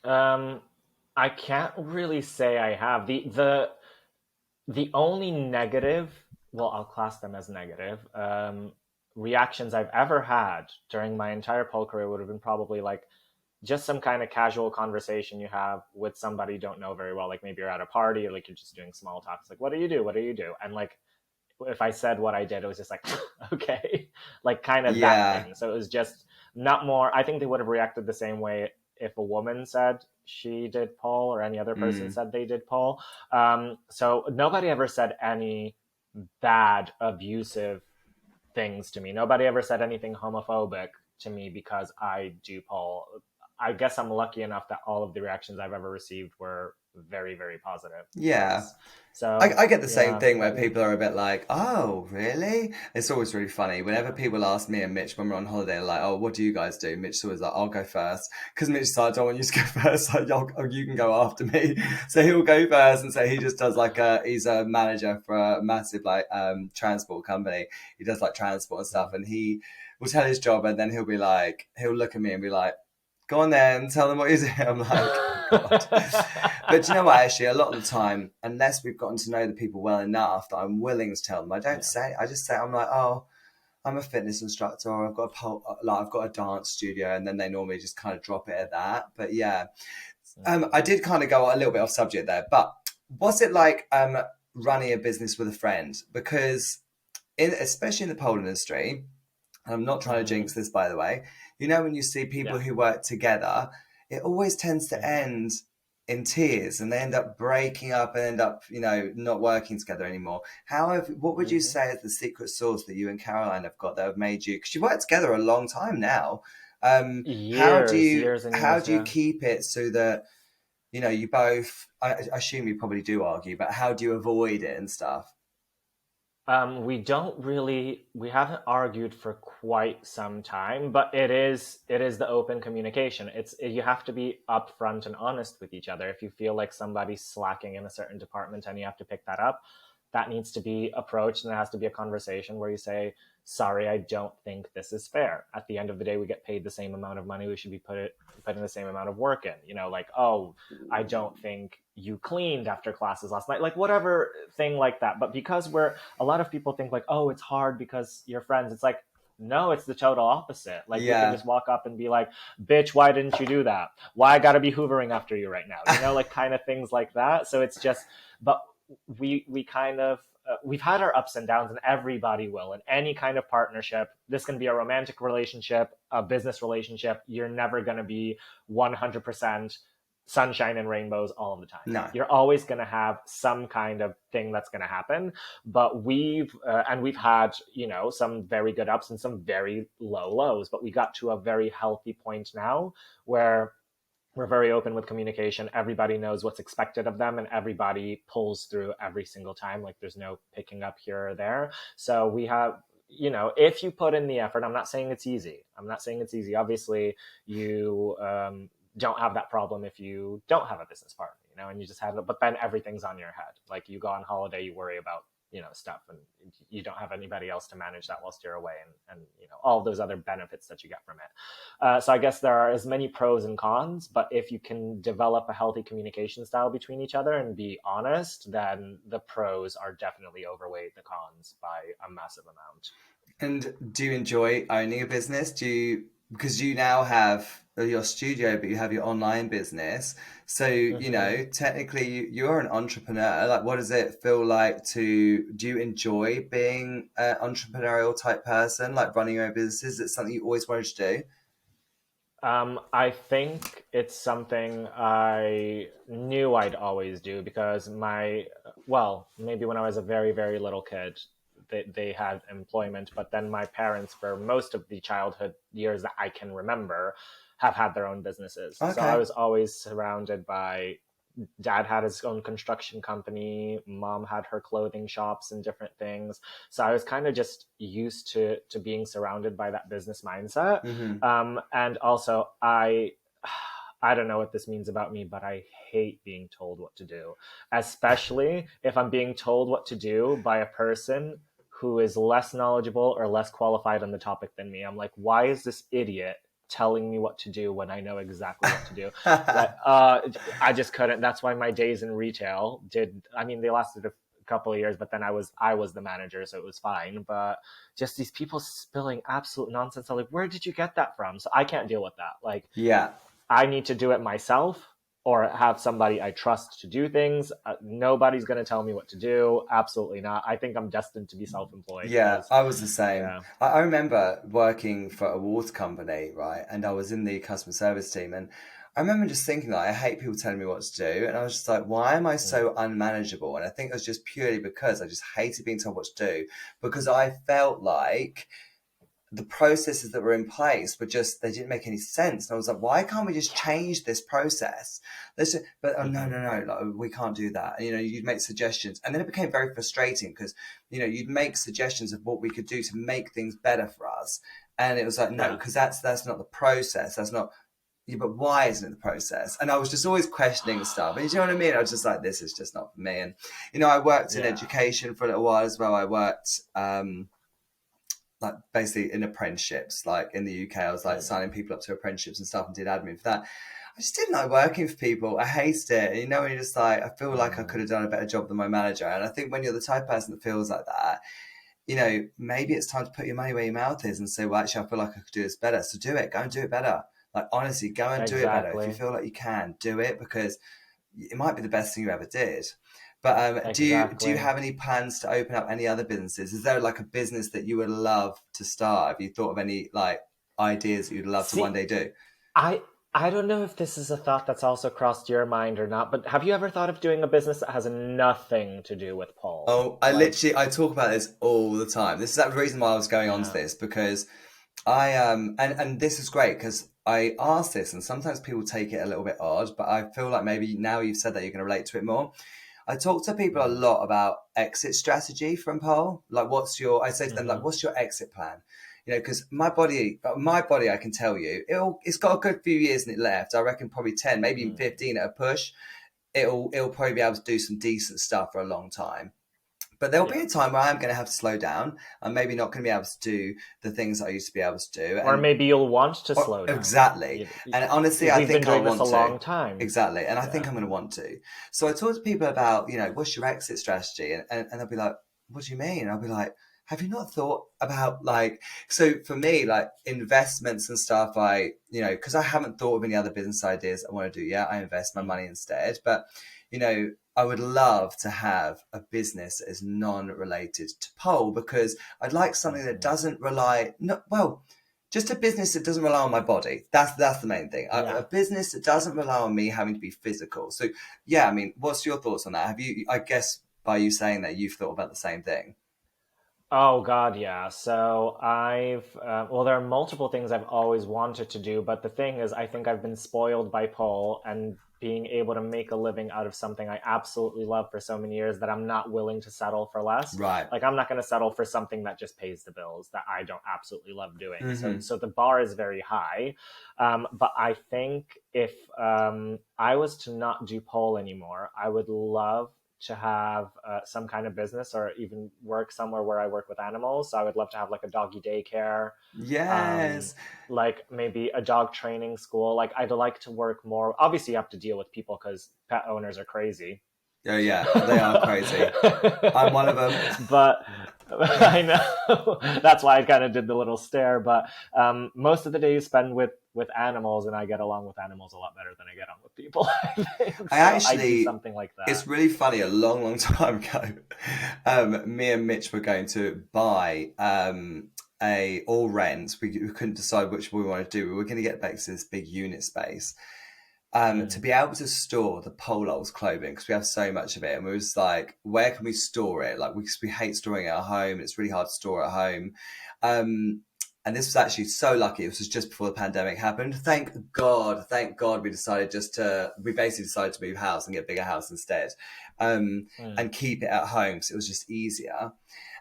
I can't really say I have. The only negative, well, I'll class them as negative, reactions I've ever had during my entire pole career would have been probably like just some kind of casual conversation you have with somebody you don't know very well. Like maybe you're at a party or like you're just doing small talk. It's like, what do you do? What do you do? And like, if I said what I did, it was just like, okay, like kind of that thing. So it was just not more. I think they would have reacted the same way if a woman said she did pole or any other person said they did pole. So nobody ever said any bad, abusive things to me. Nobody ever said anything homophobic to me because I do pole. I guess I'm lucky enough that all of the reactions I've ever received were very, very positive. Yeah. So I get the same thing where people are a bit like, oh, really? It's always really funny. Whenever people ask me and Mitch when we're on holiday, they're like, oh, what do you guys do? Mitch's always like, I'll go first. Because Mitch's like, I don't want you to go first. Like, you can go after me. So he'll go first. And so he just does like he's a manager for a massive like transport company. He does like transport and stuff. And he will tell his job and then he'll look at me and be like, go on then, tell them what you do. I'm like, God. But you know what, actually, a lot of the time, unless we've gotten to know the people well enough that I'm willing to tell them, I just say, I'm like, oh, I'm a fitness instructor, or I've got a dance studio, and then they normally just kind of drop it at that. But yeah, I did kind of go a little bit off subject there, but what's it like running a business with a friend? Because especially in the pole industry, and I'm not trying to jinx this, by the way, you know, when you see people who work together, it always tends to end in tears, and they end up breaking up and end up, not working together anymore. What would you say is the secret sauce that you and Caroline have got that have made you, because you worked together a long time now. Years and How years, do you yeah. keep it so that, you both, I assume you probably do argue, but how do you avoid it and stuff? We haven't argued for quite some time, but it is the open communication. You have to be upfront and honest with each other. If you feel like somebody's slacking in a certain department and you have to pick that up, that needs to be approached, and there has to be a conversation where you say, sorry, I don't think this is fair. At the end of the day, we get paid the same amount of money. We should be putting the same amount of work in. Like, oh, I don't think you cleaned after classes last night. Like, whatever thing like that. But because a lot of people think like, oh, it's hard because you're friends. It's like, no, it's the total opposite. Like, you can just walk up and be like, bitch, why didn't you do that? Why I gotta be hoovering after you right now? Like kind of things like that. So it's just, but we kind of, we've had our ups and downs, and everybody will in any kind of partnership. This can be a romantic relationship, a business relationship. You're never going to be 100% sunshine and rainbows all of the time. No. You're always going to have some kind of thing that's going to happen. But we've had, some very good ups and some very low lows, but we got to a very healthy point now where we're very open with communication. Everybody knows what's expected of them, and everybody pulls through every single time. Like, there's no picking up here or there. So we have, if you put in the effort, I'm not saying it's easy. Obviously, you don't have that problem if you don't have a business partner, and you just have it. But then everything's on your head. Like, you go on holiday, you worry about stuff, and you don't have anybody else to manage that whilst you're away, and all those other benefits that you get from it. So I guess there are as many pros and cons, but if you can develop a healthy communication style between each other and be honest, then the pros are definitely overweight the cons by a massive amount. And do you enjoy owning a business? Because you now have your studio, but you have your online business. So, technically you're an entrepreneur. Like, what does it feel like do you enjoy being an entrepreneurial type person, like running your own businesses? Is it something you always wanted to do? I think it's something I knew I'd always do because maybe when I was a very, very little kid, they had employment, but then my parents, for most of the childhood years that I can remember, have had their own businesses. Okay. So I was always surrounded by, dad had his own construction company, mom had her clothing shops and different things. So I was kind of just used to being surrounded by that business mindset. Mm-hmm. And also I don't know what this means about me, but I hate being told what to do, especially if I'm being told what to do by a person who is less knowledgeable or less qualified on the topic than me. I'm like, why is this idiot telling me what to do when I know exactly what to do? I just couldn't. That's why my days in retail they lasted a couple of years, but then I was the manager, so it was fine. But just these people spilling absolute nonsense. I'm like, where did you get that from? So I can't deal with that. Like, yeah, I need to do it myself, or have somebody I trust to do things. Nobody's going to tell me what to do. Absolutely not. I think I'm destined to be self-employed. Yeah, I was the same. Yeah. I remember working for a water company, right? And I was in the customer service team. And I remember just thinking, like, I hate people telling me what to do. And I was just like, why am I so unmanageable? And I think it was just purely because I just hated being told what to do, because I felt like the processes that were in place they didn't make any sense. And I was like, why can't we just change this process? No, like, we can't do that. And, you'd make suggestions. And then it became very frustrating because, you'd make suggestions of what we could do to make things better for us. And it was like, no, because that's not the process. That's not, but why isn't it the process? And I was just always questioning stuff. And you know what I mean? I was just like, this is just not for me. And, I worked in education for a little while as well. I worked, like basically in apprenticeships, like in the UK, I was like signing people up to apprenticeships and stuff and did admin for that. I just didn't like working for people. I hated it. And, when you're just like, I feel like I could have done a better job than my manager. And I think when you're the type of person that feels like that, maybe it's time to put your money where your mouth is and say, well, actually, I feel like I could do this better. So do it. Go and do it better. Like, honestly, go and do it better. If you feel like you can, do it, because it might be the best thing you ever did. But do you have any plans to open up any other businesses? Is there like a business that you would love to start? Have you thought of any like ideas that you'd love to one day do? I don't know if this is a thought that's also crossed your mind or not, but have you ever thought of doing a business that has nothing to do with pole? Oh, I talk about this all the time. This is the reason why I was going on to Yeah. this, because I and this is great because I asked this and sometimes people take it a little bit odd, but I feel like maybe now you've said that you're going to relate to it more. I talk to people a lot about exit strategy from pole. Like, I say to them, like, what's your exit plan? You know, because my body, I can tell you, it's got a good few years in it left. I reckon probably 10, maybe even 15 at a push. It'll probably be able to do some decent stuff for a long time. But there'll be a time where I'm going to have to slow down. I'm maybe not going to be able to do the things I used to be able to do. Or maybe you'll want to slow down. Exactly. And honestly, I think I'll want to. We've been doing this a long time. Exactly. And I think I'm going to want to. So I talk to people about, you know, what's your exit strategy? And they'll be like, what do you mean? And I'll be like, have you not thought about like, so for me, like investments and stuff, because I haven't thought of any other business ideas I want to do yet. I invest my money instead. But, you know, I would love to have a business that is non-related to pole, because I'd like something that doesn't rely, just a business that doesn't rely on my body. That's the main thing. Yeah. A business that doesn't rely on me having to be physical. So yeah, I mean, what's your thoughts on that? Have you, I guess by you saying that, you've thought about the same thing? Oh God, yeah. So there are multiple things I've always wanted to do, but the thing is, I think I've been spoiled by pole and being able to make a living out of something I absolutely love for so many years that I'm not willing to settle for less. Right. Like, I'm not going to settle for something that just pays the bills that I don't absolutely love doing. Mm-hmm. So the bar is very high. But I think if I was to not do pole anymore, I would love to have some kind of business or even work somewhere where I work with animals. So I would love to have like a doggy daycare. Yes. Like maybe a dog training school. Like, I'd like to work more. Obviously you have to deal with people because pet owners are crazy. Oh yeah, they are crazy. I'm one of them. But I know that's why I kind of did the little stare. But most of the day you spend with animals, and I get along with animals a lot better than I get on with people. I do something like that. It's really funny. A long, long time ago, me and Mitch were going to buy all rent. We couldn't decide which we wanted to do. We were going to get back to this big unit space. To be able to store the pole's clothing, because we have so much of it, and we was like, where can we store it? Like, we hate storing it at home. It's really hard to store at home. And this was actually so lucky. It was just before the pandemic happened. Thank God we decided we basically decided to move house and get a bigger house instead, and keep it at home. So it was just easier.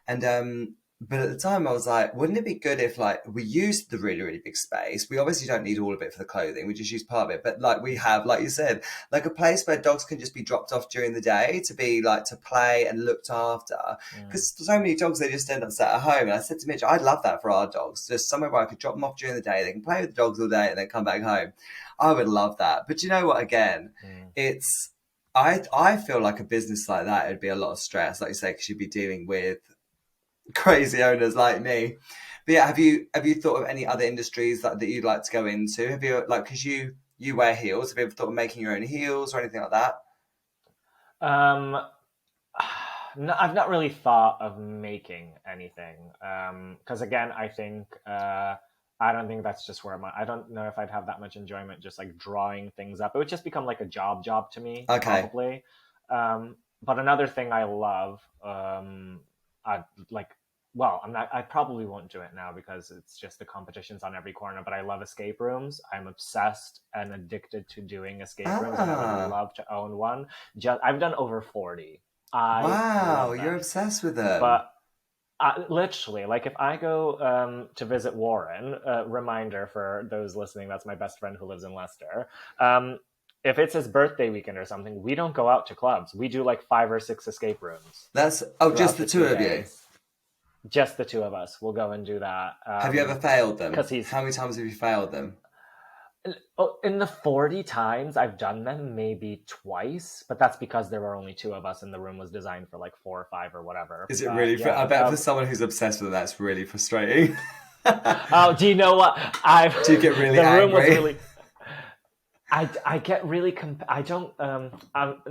And but at the time I was like, wouldn't it be good if like we used the really, really big space? We obviously don't need all of it for the clothing. We just use part of it. But like we have, like you said, like a place where dogs can just be dropped off during the day to be like to play and looked after. Because so many dogs, they just end up sat at home. And I said to Mitch, I'd love that for our dogs. Just somewhere where I could drop them off during the day. They can play with the dogs all day and then come back home. I would love that. But you know what, again, I feel like a business like that, it'd be a lot of stress, like you say, because you'd be dealing with crazy owners like me. But yeah, have you thought of any other industries that you'd like to go into? Have you, like, because you wear heels, have you ever thought of making your own heels or anything like that? No, I've not really thought of making anything, because again, I think I don't think that's just where I don't know if I'd have that much enjoyment just like drawing things up. It would just become like a job to me, probably. But another thing I love, I probably won't do it now because it's just the competitions on every corner, but I love escape rooms. I'm obsessed and addicted to doing escape rooms, and I would love to own one. I've done over 40. Wow, you're obsessed with them. But literally, like if I go to visit Warren, reminder for those listening, that's my best friend who lives in Leicester. If it's his birthday weekend or something, we don't go out to clubs. We do like 5 or 6 escape rooms. That's just the two of you. Just the two of us. We'll go and do that. Have you ever failed them? How many times have you failed them? In the 40 times I've done them, maybe twice, but that's because there were only 2 of us and the room was designed for like 4 or 5 or whatever. Is it really? I bet for someone who's obsessed with it, that's really frustrating. Oh, do you know what? Do you get really angry? Room was really... I get really I don't I'm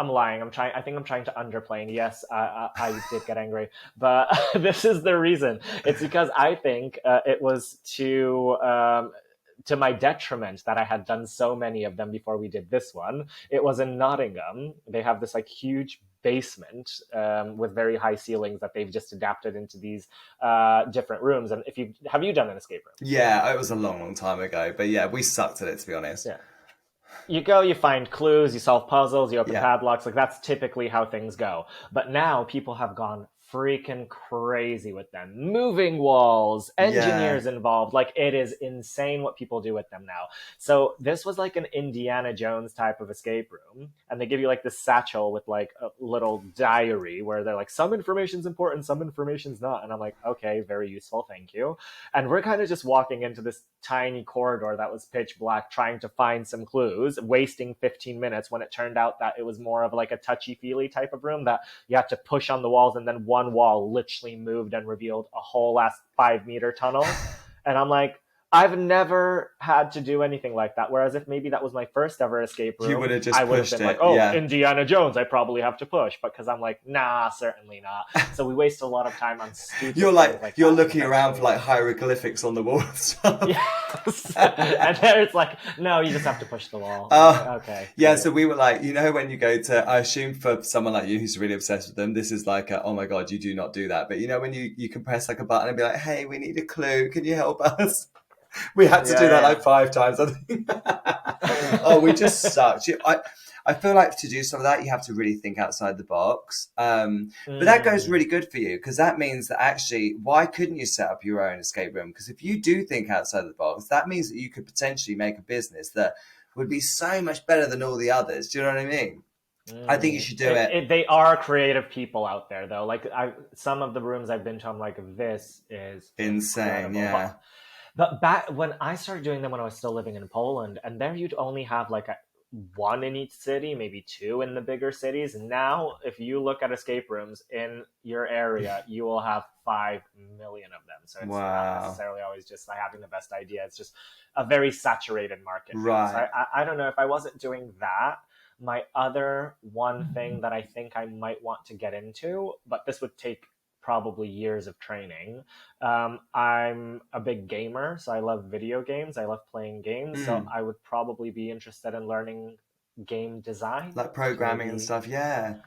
lying. I think I'm trying to underplay. And yes, I did get angry, but this is the reason. It's because I think it was to my detriment that I had done so many of them before we did this one, it was in Nottingham. They have this like huge basement with very high ceilings that they've just adapted into these different rooms. And have you done an escape room? Yeah, it was a long time ago, but yeah, we sucked at it, to be honest. Yeah. You go, you find clues, you solve puzzles, you open Yeah. padlocks. Like, that's typically how things go. But now people have gone freaking crazy with them. Moving walls, engineers involved. Like, it is insane what people do with them now. So this was like an Indiana Jones type of escape room. And they give you like this satchel with like a little diary where they're like, some information's important, some information's not. And I'm like, okay, very useful, thank you. And we're kind of just walking into this tiny corridor that was pitch black, trying to find some clues, wasting 15 minutes when it turned out that it was more of like a touchy-feely type of room that you had to push on the walls, and then one wall literally moved and revealed a whole last 5-meter tunnel. And I'm like, I've never had to do anything like that. Whereas if maybe that was my first ever escape room, You would have just I would have pushed been it. like, Indiana Jones, I probably have to push. But because I'm like, nah, certainly not. So we waste a lot of time on stupid You're things like, that. you're looking around for like hieroglyphics on the wall and stuff. Yes. And then it's like, no, you just have to push the wall. Okay. Yeah, cool. so we were like, when you go to, I assume for someone like you who's really obsessed with them, this is like, oh my God, you do not do that. But when you can press like a button and be like, hey, we need a clue. Can you help us? We had to do that like 5 times, I think. Oh, we just sucked. I feel like to do some of that, you have to really think outside the box. But that goes really good for you, because that means that actually, why couldn't you set up your own escape room? Because if you do think outside the box, that means that you could potentially make a business that would be so much better than all the others. Do you know what I mean? I think you should do it. They are creative people out there, though. Like some of the rooms I've been to, I'm like, this is insane. incredible. Yeah. But back when I started doing them when I was still living in Poland, and there you'd only have like one in each city, maybe 2 in the bigger cities. Now, if you look at escape rooms in your area, you will have 5 million of them. So it's not necessarily always just like having the best idea. It's just a very saturated market. Right. So I don't know, if I wasn't doing that, my other one thing that I think I might want to get into, but this would take probably years of training. I'm a big gamer, so I love video games. I love playing games. So I would probably be interested in learning game design. Like programming and stuff, yeah.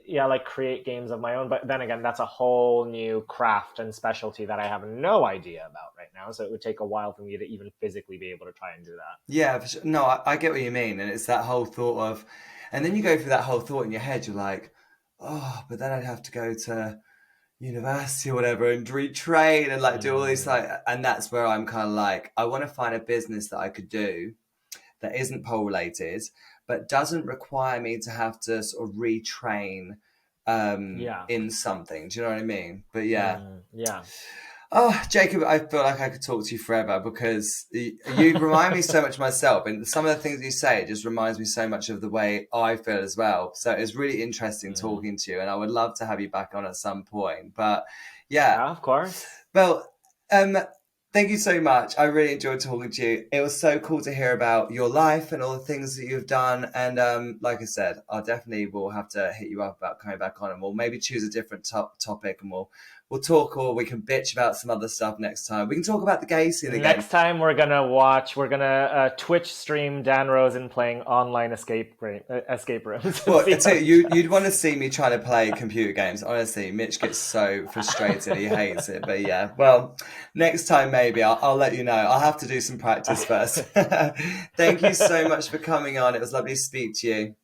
Yeah, like create games of my own. But then again, that's a whole new craft and specialty that I have no idea about right now. So it would take a while for me to even physically be able to try and do that. Yeah, for sure. No, I get what you mean. And it's that whole thought of, and then you go through that whole thought in your head, you're like, oh, but then I'd have to go to university or whatever and retrain and like do all these and that's where I'm kind of like, I want to find a business that I could do that isn't pole related but doesn't require me to have to sort of retrain in something. Do you know what I mean? But yeah. Oh, Jacob, I feel like I could talk to you forever, because you remind me so much of myself, and some of the things you say, it just reminds me so much of the way I feel as well. So it's really interesting talking to you, and I would love to have you back on at some point. But yeah, of course. Well, thank you so much. I really enjoyed talking to you. It was so cool to hear about your life and all the things that you've done. And like I said, I definitely will have to hit you up about coming back on, and we'll maybe choose a different topic, and we'll talk, or we can bitch about some other stuff next time. We can talk about the gay scene again. Next time we're going to Twitch stream Dan Rosen playing online escape rooms. Well, you'd want to see me trying to play computer games. Honestly, Mitch gets so frustrated. He hates it. But yeah, well, next time maybe I'll let you know. I'll have to do some practice first. Thank you so much for coming on. It was lovely to speak to you.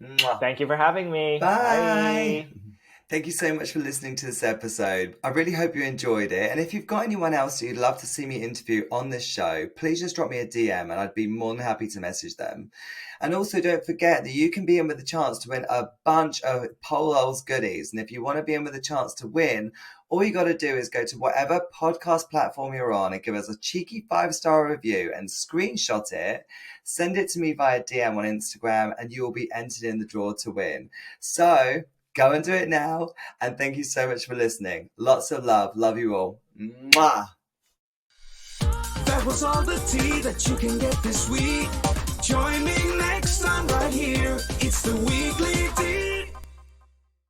Mwah. Thank you for having me. Bye. Thank you so much for listening to this episode. I really hope you enjoyed it. And if you've got anyone else that you'd love to see me interview on this show, please just drop me a DM and I'd be more than happy to message them. And also don't forget that you can be in with a chance to win a bunch of Pole Holes goodies. And if you want to be in with a chance to win, all you got to do is go to whatever podcast platform you're on and give us a cheeky 5-star review and screenshot it. Send it to me via DM on Instagram and you will be entered in the draw to win. So go and do it now. And thank you so much for listening. Lots of love. Love you all. Mwah. That was all the tea that you can get this week. Join me next time right here. It's the weekly